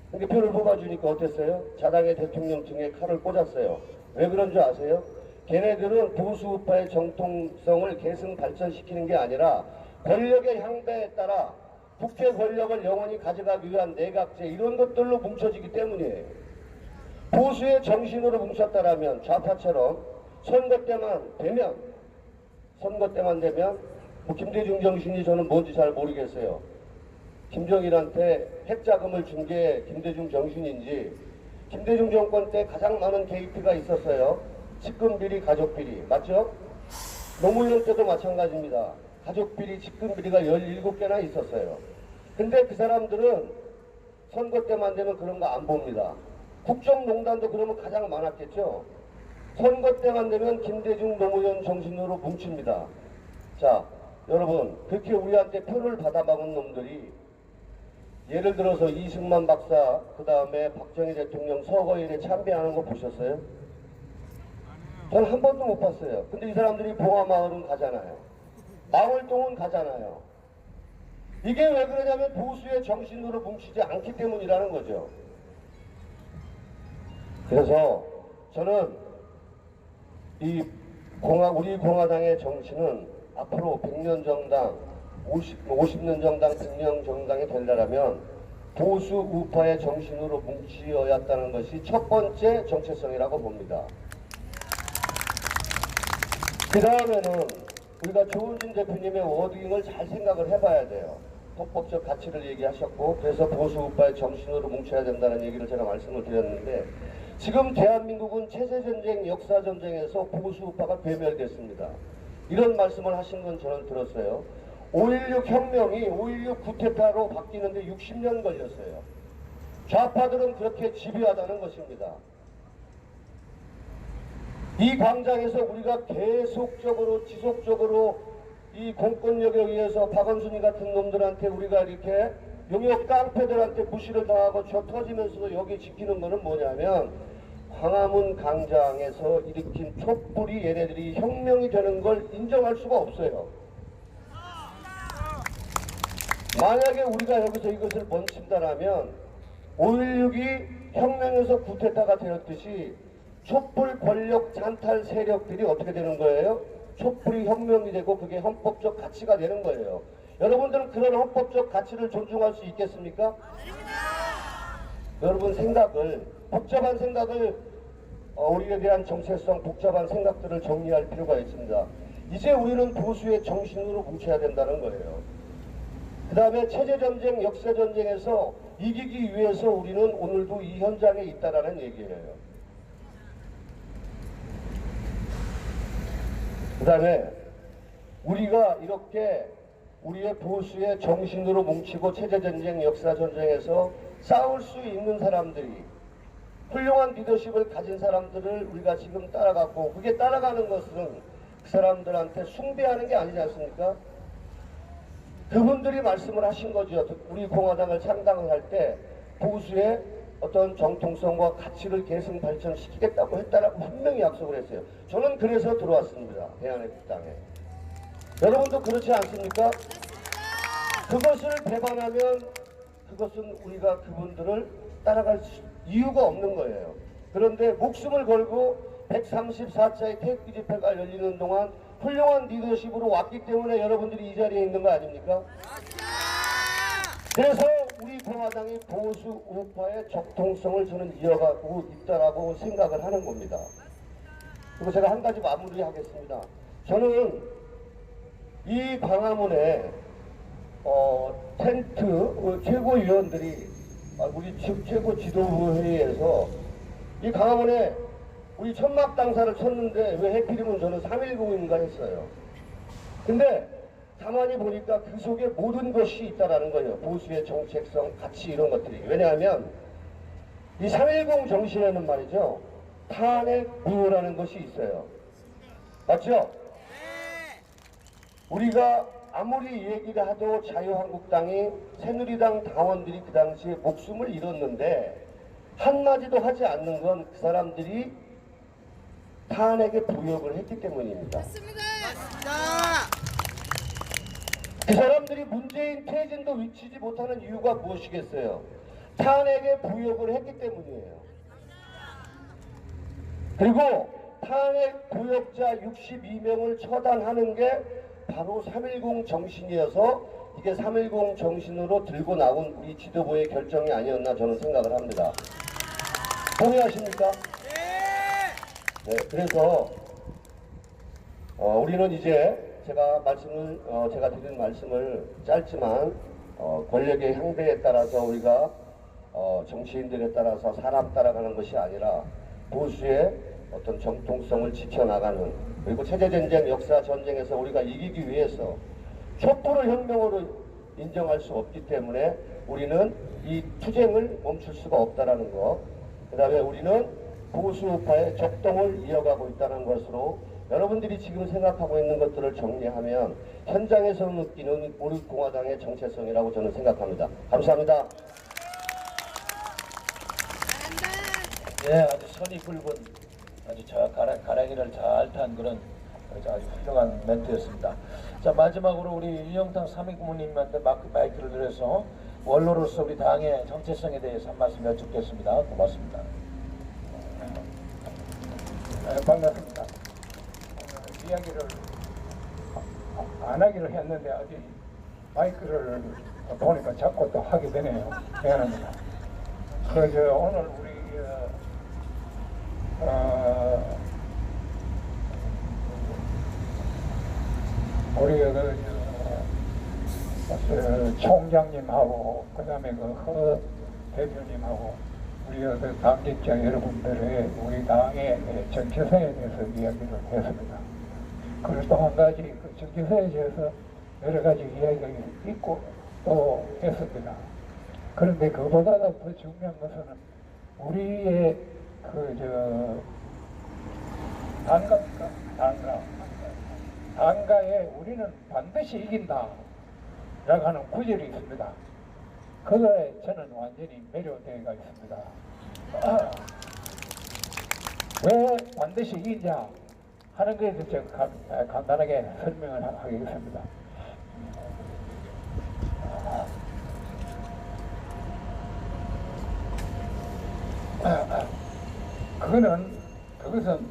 근데 표를 뽑아주니까 어땠어요? 자당의 대통령 등에 칼을 꽂았어요. 왜 그런 줄 아세요? 걔네들은 보수우파의 정통성을 계승 발전시키는 게 아니라 권력의 향배에 따라 국회 권력을 영원히 가져가기 위한 내각제 이런 것들로 뭉쳐지기 때문이에요. 보수의 정신으로 뭉쳤다라면 좌파처럼 선거 때만 되면 뭐 김대중 정신이 저는 뭔지 잘 모르겠어요. 김정일한테 핵자금을 준 게 김대중 정신인지 김대중 정권 때 가장 많은 게이트가 있었어요. 측근비리, 가족비리. 맞죠? 노무현 때도 마찬가지입니다. 가족비리, 측근비리가 17개나 있었어요. 근데 그 사람들은 선거 때만 되면 그런 거 안 봅니다. 국정농단도 그러면 가장 많았겠죠? 선거 때만 되면 김대중, 노무현 정신으로 뭉칩니다. 자, 여러분, 그렇게 우리한테 표를 받아먹은 놈들이 예를 들어서 이승만 박사, 그 다음에 박정희 대통령 서거일에 참배하는 거 보셨어요? 저는 한 번도 못 봤어요. 근데 이 사람들이 봉화마을은 가잖아요. 마을동은 가잖아요. 이게 왜 그러냐면 보수의 정신으로 뭉치지 않기 때문이라는 거죠. 그래서 저는 우리 공화당의 정신은 앞으로 100년 정당, 50년 정당, 100년 정당이 되려면 보수 우파의 정신으로 뭉치어야 한다는 것이 첫 번째 정체성이라고 봅니다. 그 다음에는 우리가 조은진 대표님의 워딩을 잘 생각을 해봐야 돼요. 헌법적 가치를 얘기하셨고 그래서 보수 우파의 정신으로 뭉쳐야 된다는 얘기를 제가 말씀을 드렸는데 지금 대한민국은 체제전쟁, 역사전쟁에서 보수 우파가 괴멸됐습니다. 이런 말씀을 하신 건 저는 들었어요. 5.16 혁명이 5.16 쿠데타로 바뀌는데 60년 걸렸어요. 좌파들은 그렇게 집요하다는 것입니다. 이 광장에서 우리가 계속적으로 지속적으로 이 공권력에 의해서 박원순이 같은 놈들한테 우리가 이렇게 용역 깡패들한테 무시를 당하고 저 터지면서도 여기 지키는 거는 뭐냐면 광화문 광장에서 일으킨 촛불이 얘네들이 혁명이 되는 걸 인정할 수가 없어요. 만약에 우리가 여기서 이것을 멈춘다라면 5.16이 혁명에서 쿠데타가 되었듯이 촛불 권력 잔탈 세력들이 어떻게 되는 거예요? 촛불이 혁명이 되고 그게 헌법적 가치가 되는 거예요. 여러분들은 그런 헌법적 가치를 존중할 수 있겠습니까? 여러분 복잡한 생각을 우리에 대한 정체성, 복잡한 생각들을 정리할 필요가 있습니다. 이제 우리는 보수의 정신으로 뭉쳐야 된다는 거예요. 그 다음에 체제전쟁, 역사전쟁에서 이기기 위해서 우리는 오늘도 이 현장에 있다라는 얘기예요. 그 다음에 우리가 이렇게 우리의 보수의 정신으로 뭉치고 체제전쟁, 역사전쟁에서 싸울 수 있는 사람들이 훌륭한 리더십을 가진 사람들을 우리가 지금 따라갔고 그게 따라가는 것은 그 사람들한테 숭배하는 게 아니지 않습니까? 그분들이 말씀을 하신 거죠. 우리 공화당을 창당할 때 보수의 어떤 정통성과 가치를 계승 발전시키겠다고 했다라고 분명히 약속을 했어요. 저는 그래서 들어왔습니다. 대한민국당에. 여러분도 그렇지 않습니까? 그것을 배반하면 그것은 우리가 그분들을 따라갈 이유가 없는 거예요. 그런데 목숨을 걸고 134차의 태극기 집회가 열리는 동안 훌륭한 리더십으로 왔기 때문에 여러분들이 이 자리에 있는 거 아닙니까? 그래서 우리 공화당이 보수 우파의 적통성을 저는 이어가고 있다라고 생각을 하는 겁니다. 그리고 제가 한 가지 마무리하겠습니다. 저는 이 광화문에 텐트 최고위원들이 우리 최고 지도부 회의에서 이 광화문에 우리 천막 당사를 쳤는데 왜 해필이면 저는 3.10인가 했어요. 근데 가만히 보니까 그 속에 모든 것이 있다라는 거예요. 보수의 정책성, 가치 이런 것들이. 왜냐하면 이 3.10 정신에는 말이죠. 탄핵 무효라는 것이 있어요. 맞죠? 우리가 아무리 얘기를 하도 자유한국당이 새누리당 당원들이 그 당시에 목숨을 잃었는데 한마디도 하지 않는 건 그 사람들이 탄핵에 부역을 했기 때문입니다. 그 사람들이 문재인 퇴진도 외치지 못하는 이유가 무엇이겠어요? 탄핵에 부역을 했기 때문이에요. 그리고 탄핵 부역자 62명을 처단하는 게 바로 3.10 정신이어서 이게 3.10 정신으로 들고 나온 우리 지도부의 결정이 아니었나 저는 생각을 합니다. 동의하십니까? 네, 그래서 우리는 이제 제가 드린 말씀을 짧지만 권력의 향배에 따라서 우리가 정치인들에 따라서 사람 따라가는 것이 아니라 보수의 어떤 정통성을 지켜나가는, 그리고 체제전쟁, 역사전쟁에서 우리가 이기기 위해서 촛불을 혁명으로 인정할 수 없기 때문에 우리는 이 투쟁을 멈출 수가 없다는 것, 그 다음에 우리는 보수파의 적동을 이어가고 있다는 것으로 여러분들이 지금 생각하고 있는 것들을 정리하면 현장에서 느끼는 우리 공화당의 정체성이라고 저는 생각합니다. 감사합니다. 네, 아주 선이 굵은 아주 가랑이를 잘 탄 그런 아주 훌륭한 멘트였습니다. 자, 마지막으로 우리 윤영탕 3위 고모님한테 마이크를 드려서 원로로서 우리 당의 정체성에 대해서 한 말씀 여쭙겠습니다. 고맙습니다. 반갑습니다. 이야기를 안 하기로 했는데 아직 마이크를 보니까 자꾸 또 하게 되네요. 미안합니다. 오늘 우리 총장님하고 그다음에 허 대표님하고 우리 당직자 여러분들의 우리 당의 정체성에 대해서 이야기를 했습니다. 그리고 또 한 가지 그 정체성에 대해서 여러 가지 이야기가 있고 또 했습니다. 그런데 그보다도 더 중요한 것은 우리의 단가에 우리는 반드시 이긴다 라고 하는 구절이 있습니다. 그거에 저는 완전히 매료되어 있습니다. 왜 반드시 이기냐 하는 것에 대해서 제가 간단하게 설명을 하겠습니다. 그것은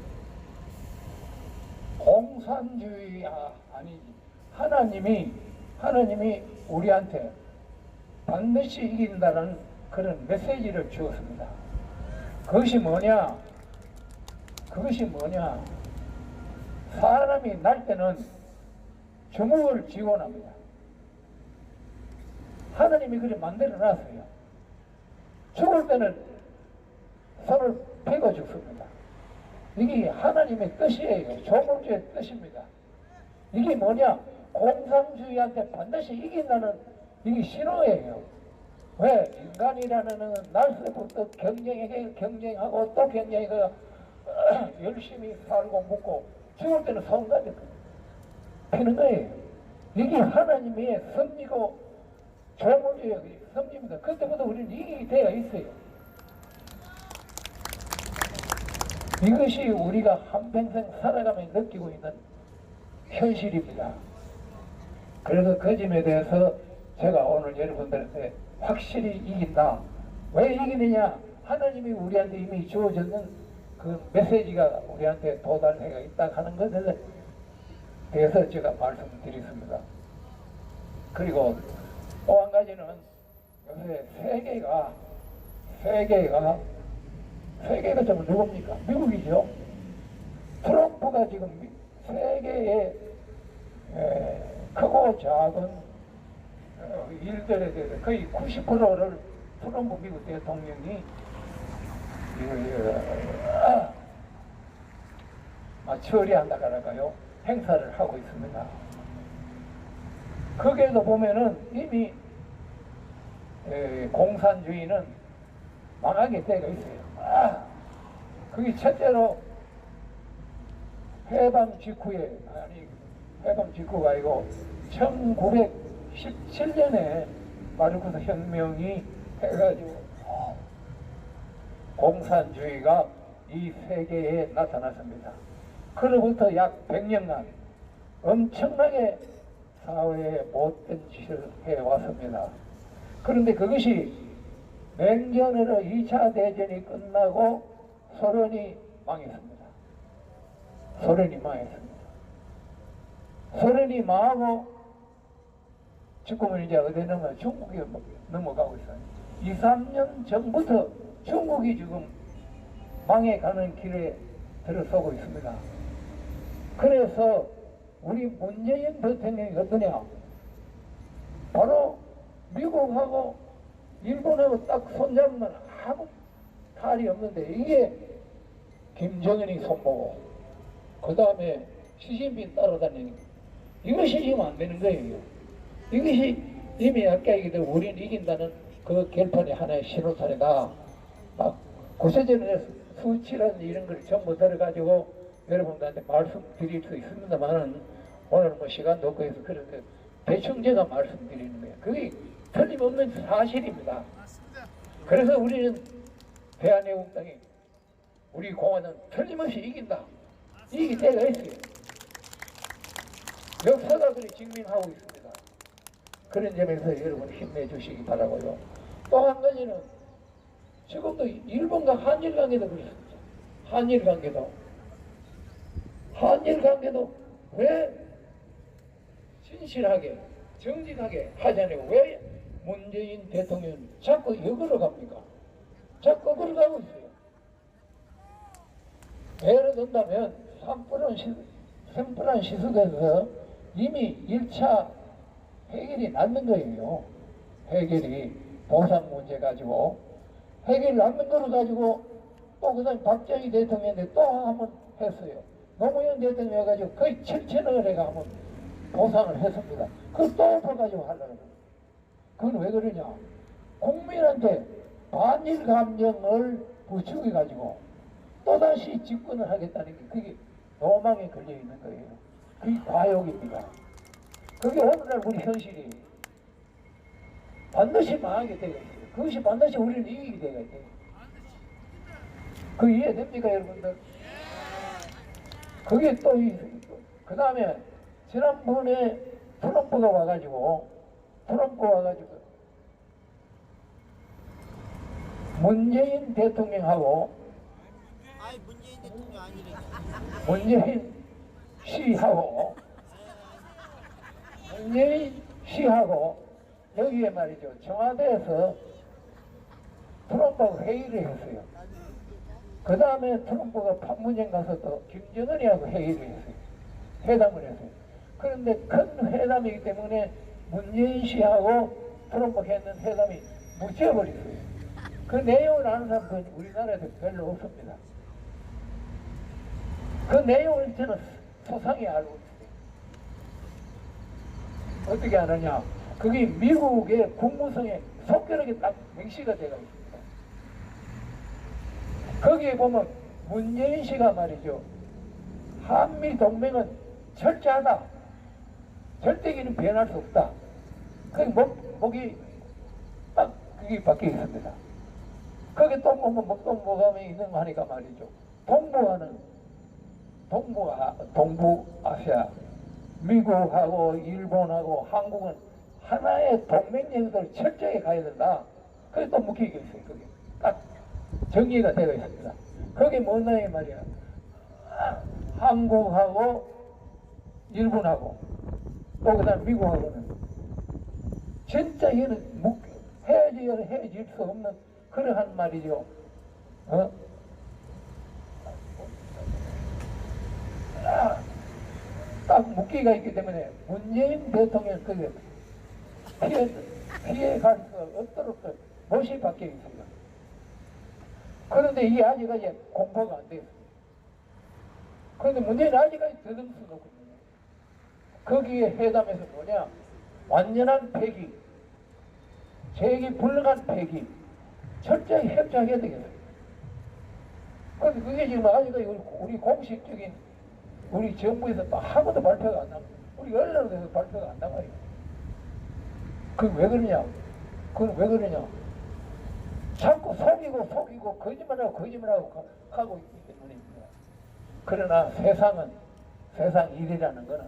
공산주의가 아니지. 하나님이 우리한테 반드시 이긴다는 그런 메시지를 주었습니다. 그것이 뭐냐? 사람이 날 때는 주먹을 지원합니다. 하나님이 그렇게 만들어 놨어요. 죽을 때는 손을 펴고 죽습니다. 이게 하나님의 뜻이에요. 조물주의 뜻입니다. 이게 뭐냐? 공산주의한테 반드시 이긴다는 이게 신호예요. 왜? 인간이라는 날새부터 경쟁하고 또 경쟁하고 열심히 살고 먹고 죽을 때는 손까지 피는 거예요. 이게 하나님의 섭리고 조물주의 섭리입니다. 그때부터 우리는 이기게 되어 있어요. 이것이 우리가 한평생 살아가며 느끼고 있는 현실입니다. 그래서 그 점에 대해서 제가 오늘 여러분들한테 확실히 이긴다. 왜 이기느냐? 하나님이 우리한테 이미 주어졌는 그 메시지가 우리한테 도달해가 있다 하는 것에 대해서 제가 말씀드리겠습니다. 그리고 또 한 가지는 요새 세계가 좀 누굽니까? 미국이죠. 트럼프가 지금 세계의 크고 작은 일들에 대해서 거의 90%를 트럼프 미국 대통령이 처리한다 그럴까요? 행사를 하고 있습니다. 거기에서 보면은 이미 공산주의는 망하게 되어 있어요. 그게 첫째로 해방 직후에, 아니 해방 직후가 아니고 1917년에 마르크스 혁명이 해가지고 공산주의가 이 세계에 나타났습니다. 그로부터 약 100년간 엄청나게 사회에 못된 짓을 해왔습니다. 그런데 그것이 냉전으로 2차 대전이 끝나고 소련이 망했습니다. 소련이 망했습니다. 소련이 망하고 지금은 이제 어디 넘어 중국에 넘어가고 있어요. 2, 3년 전부터 중국이 지금 망해가는 길에 들어서고 있습니다. 그래서 우리 문재인 대통령이 어떠냐? 바로 미국하고 일본하고 딱 손잡으면 아무 탈이 없는데, 이게 김정은이 손보고 그 다음에 시진핑 따라다니는, 이것이 지금 안 되는 거예요. 이것이 이미 아까 얘기했던 우리는 이긴다는 그 결판이 하나의 신호탄이다. 막 구체적인 수치라는 이런 걸 전부 들어가지고 여러분들한테 말씀드릴 수 있습니다만은 오늘은 뭐 시간도 없고 해서 그런데 대충 제가 말씀드리는 거예요. 그게 틀림없는 사실입니다. 그래서 우리는 대한애국당이 우리 공화당 틀림없이 이긴다. 이길 때가 있어요. 역사가 그리 증명하고 있습니다. 그런 점에서 여러분 힘내주시기 바라고요. 또 한 가지는 지금도 일본과 한일 관계도 그렇습니다. 한일 관계도 왜 진실하게 정직하게 하지 않고 왜 문재인 대통령은 자꾸 역으로 갑니까? 자꾸 거꾸로 가고 있어요. 예를 든다면 샌프란시스코에서 이미 1차 해결이 났는 거예요. 해결이 보상 문제 가지고 해결이 났는 거를 가지고 또 그 다음에 박정희 대통령한테 또 한번 했어요. 노무현 대통령 해가지고 거의 7천억을 해가 한번 보상을 했습니다. 그걸 또 엎어가지고 하려고 해요. 그건 왜 그러냐? 국민한테 반일 감정을 부추겨가지고 또다시 집권을 하겠다는 게 그게 로망에 걸려있는 거예요. 그게 과욕입니다. 그게 오늘날 우리 현실이 반드시 망하게 되어 있어요. 그것이 반드시 우리는 이기게 되어 있어요. 그 이해됩니까 여러분들? 그게 또 그 다음에 지난번에 트럼프가 와가지고 문재인 대통령하고 문재인 대통령 아니래. 문재인 씨하고 여기에 말이죠. 청와대에서 트럼프하고 회의를 했어요. 그 다음에 트럼프가 판문점 가서 또 김정은이하고 회의를 했어요. 회담을 했어요. 그런데 큰 회담이기 때문에 문재인 씨하고 트럼프가 했는 회담이 묻혀버렸어요. 그 내용을 아는 사람은 우리나라에서 별로 없습니다. 그 내용을 저는 소상히 알고 있어요. 어떻게 아느냐? 그게 미국의 국무성에 속결하게 딱 명시가 되어 있습니다. 거기에 보면 문재인 씨가 말이죠. 한미 동맹은 철저하다. 절대기는 변할 수 없다. 그게 목이 딱 그게 박혀 있습니다. 거기 또 보면 목동보감이 있는 거 하니까 말이죠. 동부아시아, 미국하고 일본하고 한국은 하나의 동맹 제도를 철저히 가야 된다. 그게 또 묶이게 있어요. 그게 딱 정리가 되어 있습니다. 그게 뭐냐 말이야. 한국하고 일본하고 또 그다음 미국하고는 진짜 얘는 헤어질 수 없는 그러한 말이죠. 딱 묶기가 있기 때문에 문재인 대통령 그게 피해갈 수 없도록 못이 박혀 있습니다. 그런데 이게 아직까지 공포가 안 돼요. 그런데 문제는 아직까지 더듬 수도 없거든요. 거기에 회담에서 뭐냐, 완전한 폐기, 재기 불능한 폐기, 철저히 협조해야 되겠어요. 그런데 그게 지금 아직까지 우리 공식적인 우리 정부에서 아무도 발표가 안 나고, 우리 언론에서 발표가 안 나가요. 그게 왜 그러냐? 그건 왜 그러냐? 자꾸 속이고 거짓말하고 하고 있기 때문입니다. 그러나 세상 일이라는 것은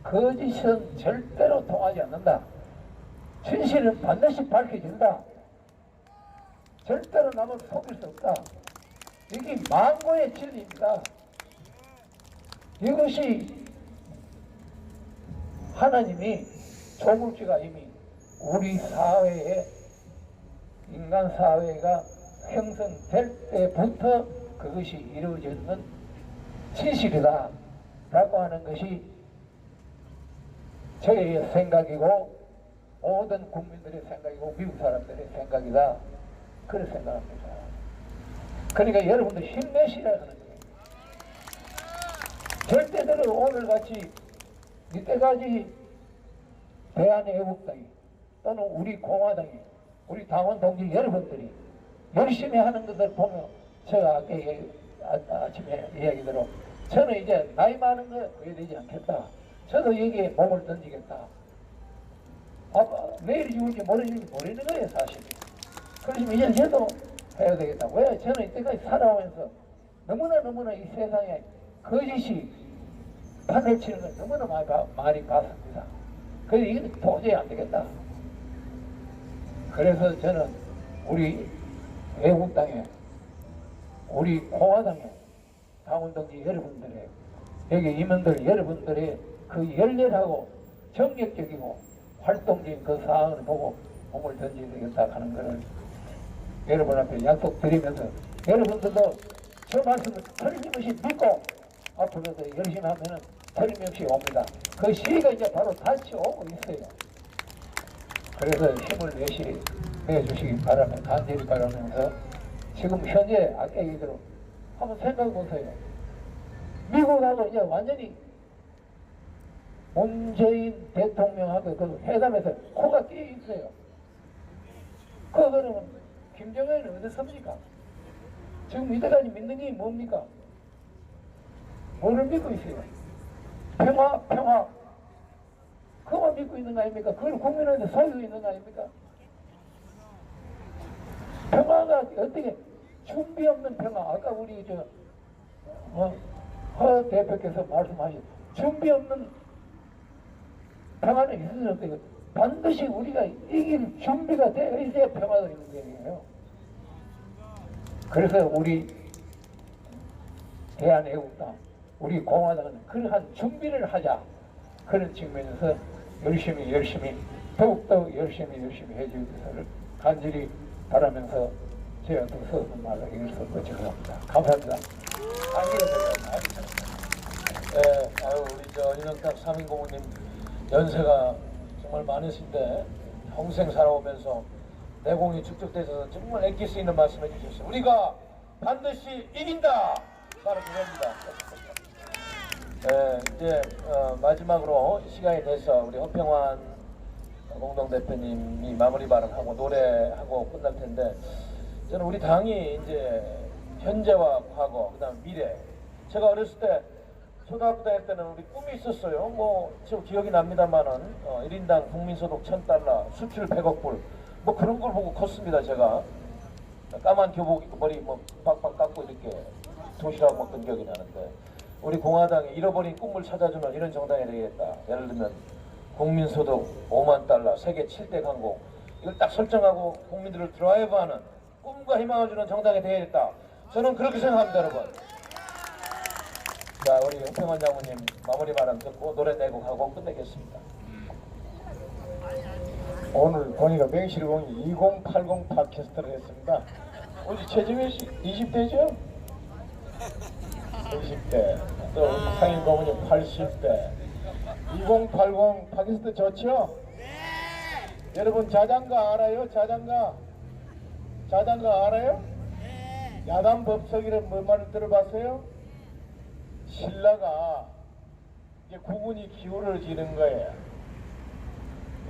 거짓은 절대로 통하지 않는다. 진실은 반드시 밝혀진다. 절대로 남을 속일 수 없다. 이게 망고의 진리입니다. 이것이 하나님이 조물주가 이미 우리 사회에, 인간 사회가 형성될 때부터 그것이 이루어지는 진실이다 라고 하는 것이 저의 생각이고 모든 국민들의 생각이고 미국 사람들의 생각이다, 그렇게 생각합니다. 그러니까 여러분들 힘내시라 하는 거예요. 절대대로 오늘같이 이때까지 대한애국당이 또는 우리 공화당이, 우리 당원 동지 여러분들이 열심히 하는 것을 보면, 제가 아까 아침에 이야기대로 저는 이제 나이 많은 거 후회되지 않겠다. 저도 여기에 몸을 던지겠다. 내일 죽을지 모르는 거예요, 사실. 그러시면 이제 저도 해야 되겠다. 왜? 저는 이때까지 살아오면서 너무나 이 세상에 거짓이 판을 치는 걸 너무나 많이 봤습니다. 그래서 이건 도저히 안 되겠다. 그래서 저는 우리 애국당에, 우리 공화당에 당원동지 여러분들의, 여기 임원들 여러분들의 그 열렬하고 정력적이고 활동적인 그 사항을 보고 몸을 던져야 되겠다 하는 것을 여러분 앞에 약속드리면서, 여러분들도 저 말씀을 틀림없이 믿고 앞으로도 열심히 하면은 틀림없이 옵니다. 그 시기가 이제 바로 다시 오고 있어요. 그래서 힘을 내주시기 바라면, 간절히 바라면서, 지금 현재 아까 얘기대로 한번 생각해 보세요. 미국하고 이제 완전히 문재인 대통령하고 그 회담에서 코가 끼어 있어요. 그거는 김정은은 어디 섭니까? 지금 이때까지 믿는 게 뭡니까? 뭐를 믿고 있어요? 평화. 그거만 믿고 있는 거 아닙니까? 그걸 국민한테 속이고 있는 거 아닙니까? 평화가 어떻게, 준비 없는 평화. 아까 우리 허 대표께서 말씀하신 준비 없는 평화는 있을 수 없어요. 반드시 우리가 이길 준비가 되어 있어야 평화가 있는 거예요. 그래서 우리 대한애국당, 우리 공화당은 그러한 준비를 하자, 그런 측면에서 열심히 더욱더 열심히 해줄 것을 간절히 바라면서 제가 또 서는 말로 이길 수 없고 죄송합니다. 감사합니다. 우리 인원탁 3인 고모님 연세가 정말 많으신데 평생 살아오면서 내공이 축적돼서 정말 애낄 수 있는 말씀해 주셨어요. 우리가 반드시 이긴다. 바로 그겁니다. 이제 마지막으로 시간이 돼서 우리 허평환 공동대표님이 마무리 발언하고 노래하고 끝날 텐데, 저는 우리 당이 이제 현재와 과거, 그다음 미래. 제가 어렸을 때 초등학교 다닐 때는 우리 꿈이 있었어요. 저 기억이 납니다만은 1인당 국민소득 1,000달러, 수출 100억 불, 그런 걸 보고 컸습니다. 제가 까만 교복 입고 머리 빡빡 깎고 이렇게 도시락 먹던 기억이 나는데, 우리 공화당이 잃어버린 꿈을 찾아주는 이런 정당이 되겠다. 예를 들면 국민소득 5만 달러, 세계 7대 강국, 이걸 딱 설정하고 국민들을 드라이브하는 꿈과 희망을 주는 정당이 되어야겠다. 저는 그렇게 생각합니다, 여러분. 자, 우리 허평환 장모님 마무리 발언 듣고 노래 내곡하고 끝내겠습니다. 오늘 보니까 명실공히 2080 팟캐스트를 했습니다. 우리 최지민 씨 20대죠? 20대. 또 우리 상인 고모님 80대. 2080 팟캐스트 좋죠? 네. 여러분 자장가 알아요? 자장가 알아요? 야단 법석이란 뭐 말을 들어봤어요? 신라가 이제 국운이 기울어지는 거예요.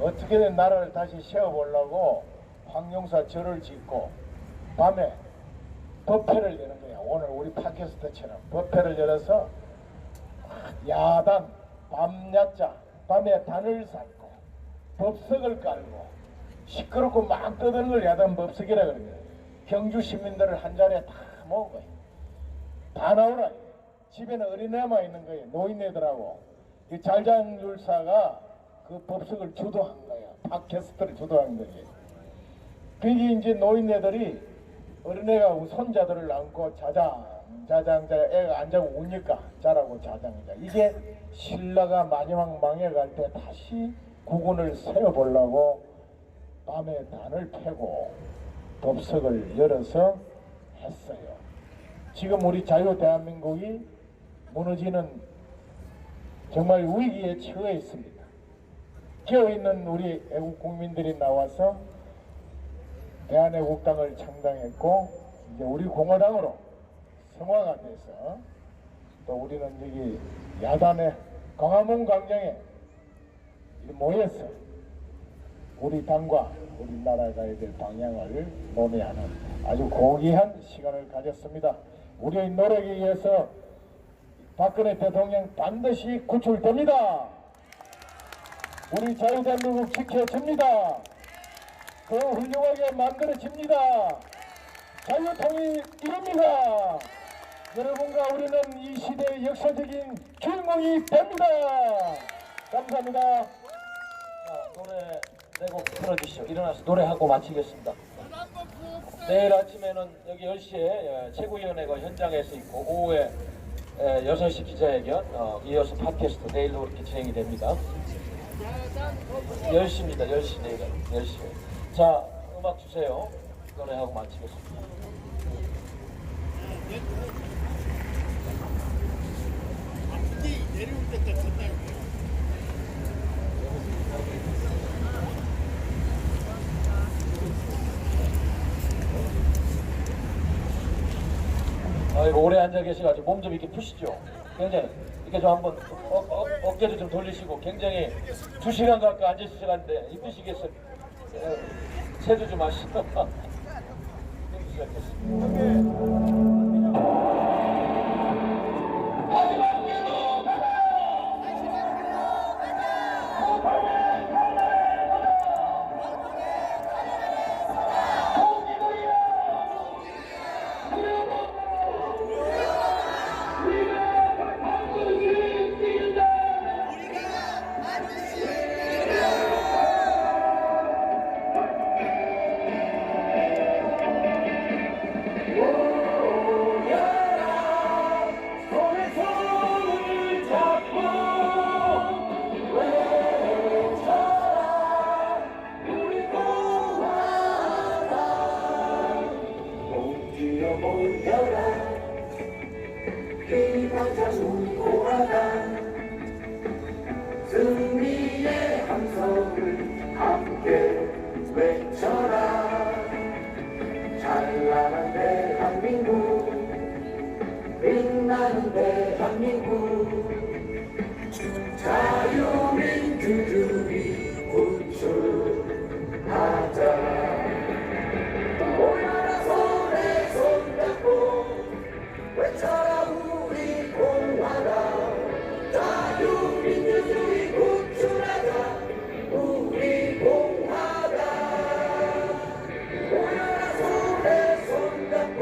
어떻게든 나라를 다시 세워보려고 황룡사 절을 짓고 밤에 법회를 여는 거야. 오늘 우리 팟캐스트처럼 법회를 열어서 야단, 밤야자, 밤에 단을 쌓고 법석을 깔고 시끄럽고 막 떠드는 걸 야단 법석이라 그러는 거야. 경주 시민들을 한 자리에 다 모은 거야. 다 나오라. 집에는 어린애만 있는 거예요. 노인네들하고. 이 잘장율사가 그 법석을 주도한 거야. 팟캐스트를 주도한 거지. 그게 이제 노인네들이 어린애가 손자들을 안고 자장 애가 안 자고 우니까 자라고 자장자. 이게 신라가 마지막 망해갈 때 다시 국운을 세워보려고 밤에 단을 패고 법석을 열어서 했어요. 지금 우리 자유 대한민국이 무너지는 정말 위기에 처해 있습니다. 깨어있는 우리 애국 국민들이 나와서 대한애국당을 창당했고 이제 우리 공화당으로 성화가 돼서 또 우리는 여기 야단에 광화문 광장에 모여서 우리 당과 우리나라가 가야 될 방향을 논의하는 아주 고귀한 시간을 가졌습니다. 우리의 노력에 의해서 박근혜 대통령 반드시 구출됩니다. 우리 자유대한민국 지켜집니다. 더 훌륭하게 만들어집니다. 자유통일 이룹니다. 여러분과 우리는 이 시대의 역사적인 주인공이 됩니다. 감사합니다. 노래 4곡 틀어주시죠. 일어나서 노래하고 마치겠습니다. 내일 아침에는 여기 10시에 최고위원회가 현장에서 있고 오후에 6시 기자회견 이어서 팟캐스트 내일도 그렇게 진행이 됩니다. 10시입니다. 10시 내일은 10시에. 자, 음악 주세요. 노래하고 마치겠습니다. 내려올 때까지 끝나요. 아이고 오래 앉아 계셔가지고 몸 좀 이렇게 푸시죠. 굉장히 이렇게 좀 한번 어깨도 좀 돌리시고 굉장히 2시간 가까이 앉으시는데 힘드시겠어요. 세도 좀 하시고 시작했습니다. 승리의 함성을 함께 외쳐라. 찬란한 대한민국, 빛나는 대한민국, 자유민주주의 구축하자. 오나라 손에 손잡고 외쳐라 우리 공화당. 자유민주주의 구축하자 우리 공화당. 오나라 손에 손잡고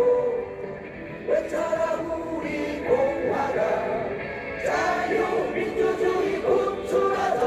외쳐라 우리 공화당. 자유민주주의 구축하자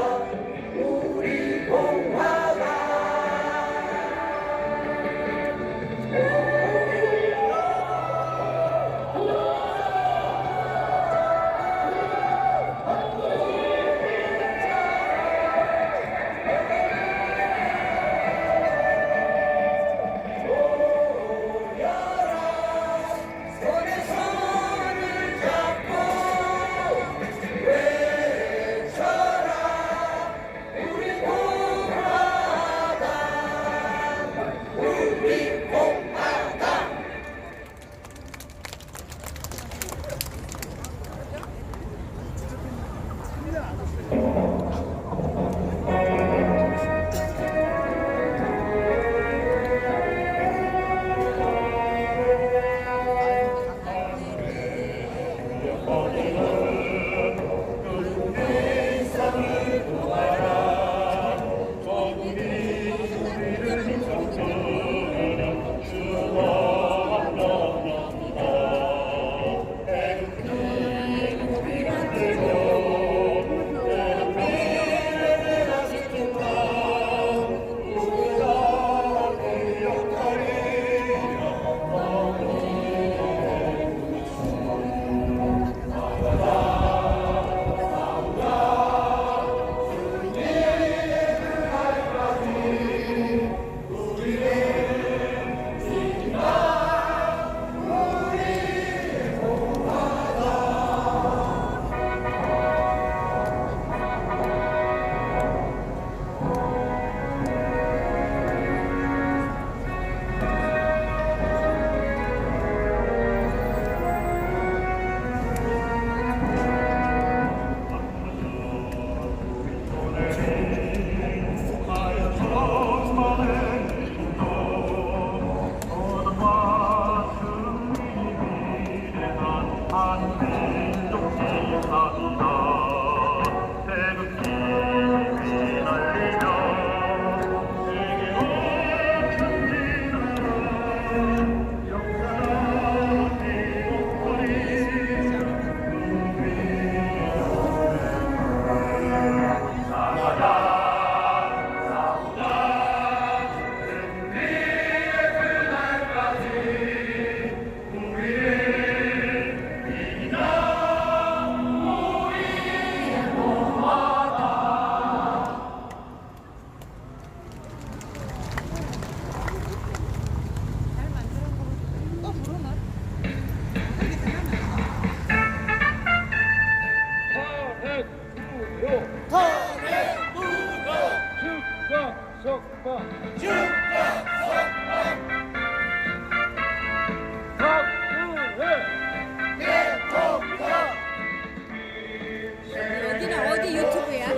여기는 어디 유튜브야?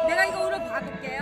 내가 이거 오늘 봐볼게요.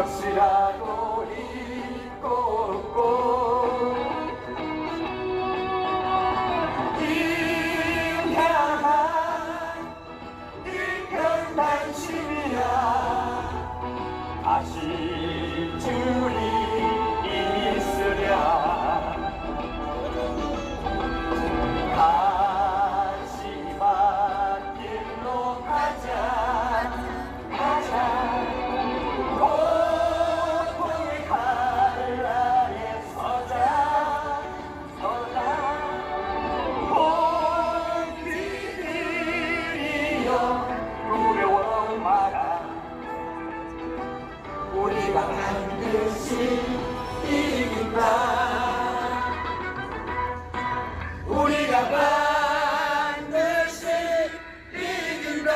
넋이라도 잊고 없고 이편 당신이야 아실 줄이 있으랴 한심한 길로 가자 고통의 갈라에 서자 온 귀들이여 두려워 마라 우리가 반드시 이긴다 우리가 반드시 이긴다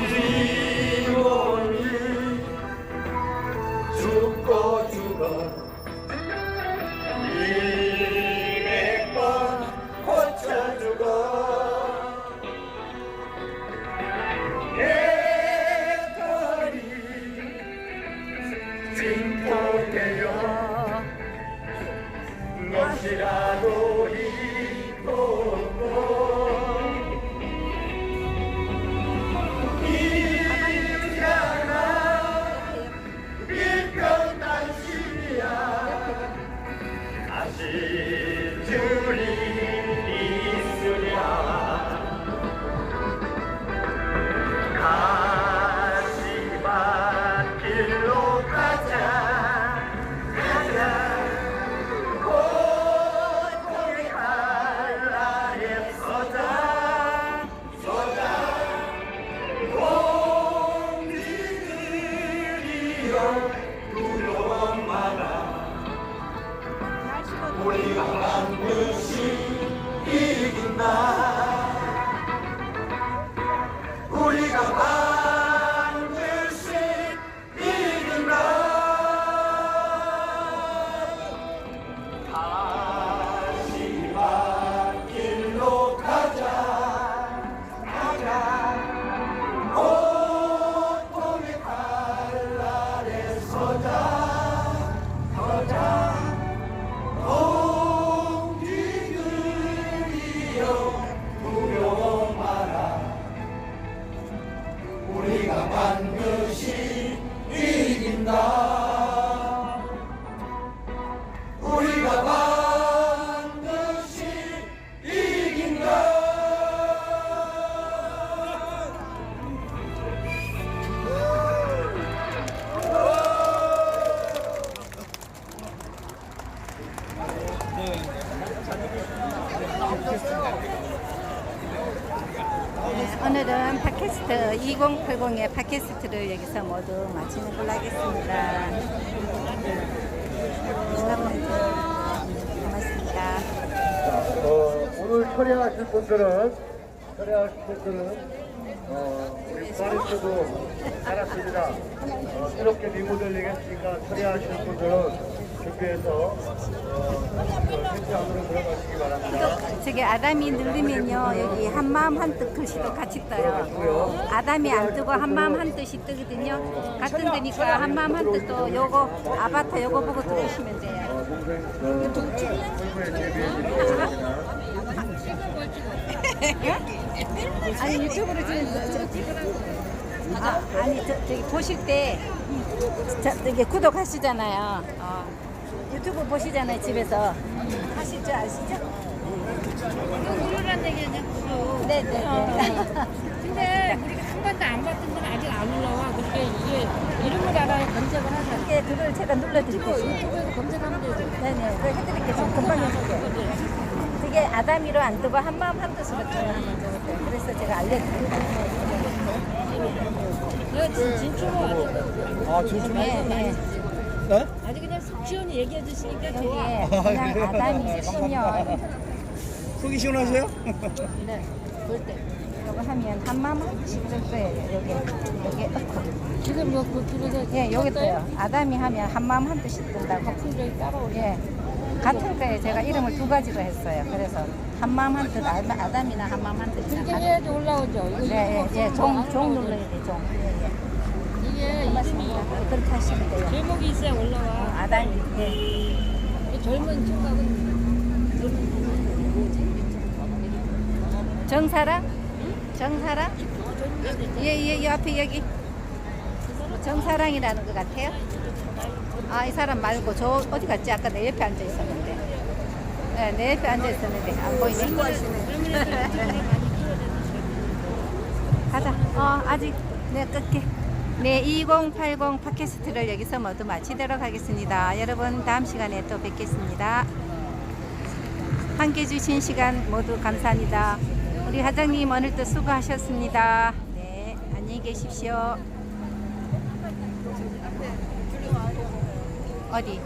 이 몸이 죽고 죽어 200번 고쳐 죽어 내 거리 진토되어 넋이라도 잊고 없고 이편 당신이야 아실 줄이 있으랴 한심한 길로 가자 고통의 갈라에 서자 공기들이여 두려워 마라 우리가 반드시 이긴다 우리가 반드시 이긴다 한심한 길로 가자 고통의 갈라에 서자 공기들이여 두려워 마라 우리가 반드시 이긴다 우리가 반드시 이긴다 오늘은 팟캐스트 2080의 팟캐스트를 여기서 모두 마치는 걸로 하겠습니다. 고맙습니다. 오늘 처리하실 분들은 우리 부활에서도 알았습니다. 새롭게 리모델링 했으니까 처리하실 분들은 준비해서 택시 안으로 들어가시기 바랍니다. 저기 아담이 누르면요 여기 한마음 한뜻 글씨도 같이 떠요. 아담이 안 뜨고 한마음 한뜻이 뜨거든요. 같은 데니까 한마음 한뜻도 요거 아바타 요거 보고 들으시면 돼요. 아니 유튜브로 아니 저기 보실 때 저기 구독하시잖아요. 유튜브 보시잖아요 집에서 하실 줄 아시죠? 누르란 얘기냐? 네네네. 근데 우리가 한 번도 안 봤던 건 아직 안 올라와. 그렇게 이게 이름을 알아야 검색을 하잖아. 이게 그걸 제가 눌러드릴게요. 유튜브에서 검색하면 되죠. 네네. 그걸 해드릴게요. 지금 금방 해줄게요. 그게 아담이로 안 뜨고 한마음 한뜻으로 떠요. 그래서 제가 알려드릴게요. 진출로 왔어. 네, 네. 아직 그냥 속시원히 얘기해 주시니까 되게. 그냥 아담이 치면 속이 시원하세요? 네, 볼 때. 요거 하면 한마음 한 듯씩 뜰 거예요. 여기 넣고. 지금 뭐 그쪽에서 예, 여기 떠요. 아담이 하면 한마음 한 듯씩 뜬다고. 같은 저기 따라오죠. 예. 같은 거에 제가 이름을 두 가지로 했어요. 그래서 한마음 한 뜻, 아담이나 한마음 한 뜻. 그렇게 해야지 올라오죠. 이거 네, 예, 예. 종 눌러야 돼, 종. 예, 예. 이게 맞습니다. 그렇게 하시면 돼요. 제목이 있어야 올라와. 아담이. 예. 이 젊은 총각은 정사랑? 정사랑? 예, 이 앞에 여기. 정사랑이라는 것 같아요. 아, 이 사람 말고 저 어디 갔지? 아까 내 옆에 앉아 있었는데. 네, 내 옆에 앉아 있었는데 안 보이네. 가자. 아직 끌게. 네, 2080 팟캐스트를 여기서 모두 마치도록 하겠습니다. 여러분 다음 시간에 또 뵙겠습니다. 함께 주신 시간 모두 감사합니다. 우리 화장님 오늘도 수고하셨습니다. 네, 안녕히 계십시오. 어디?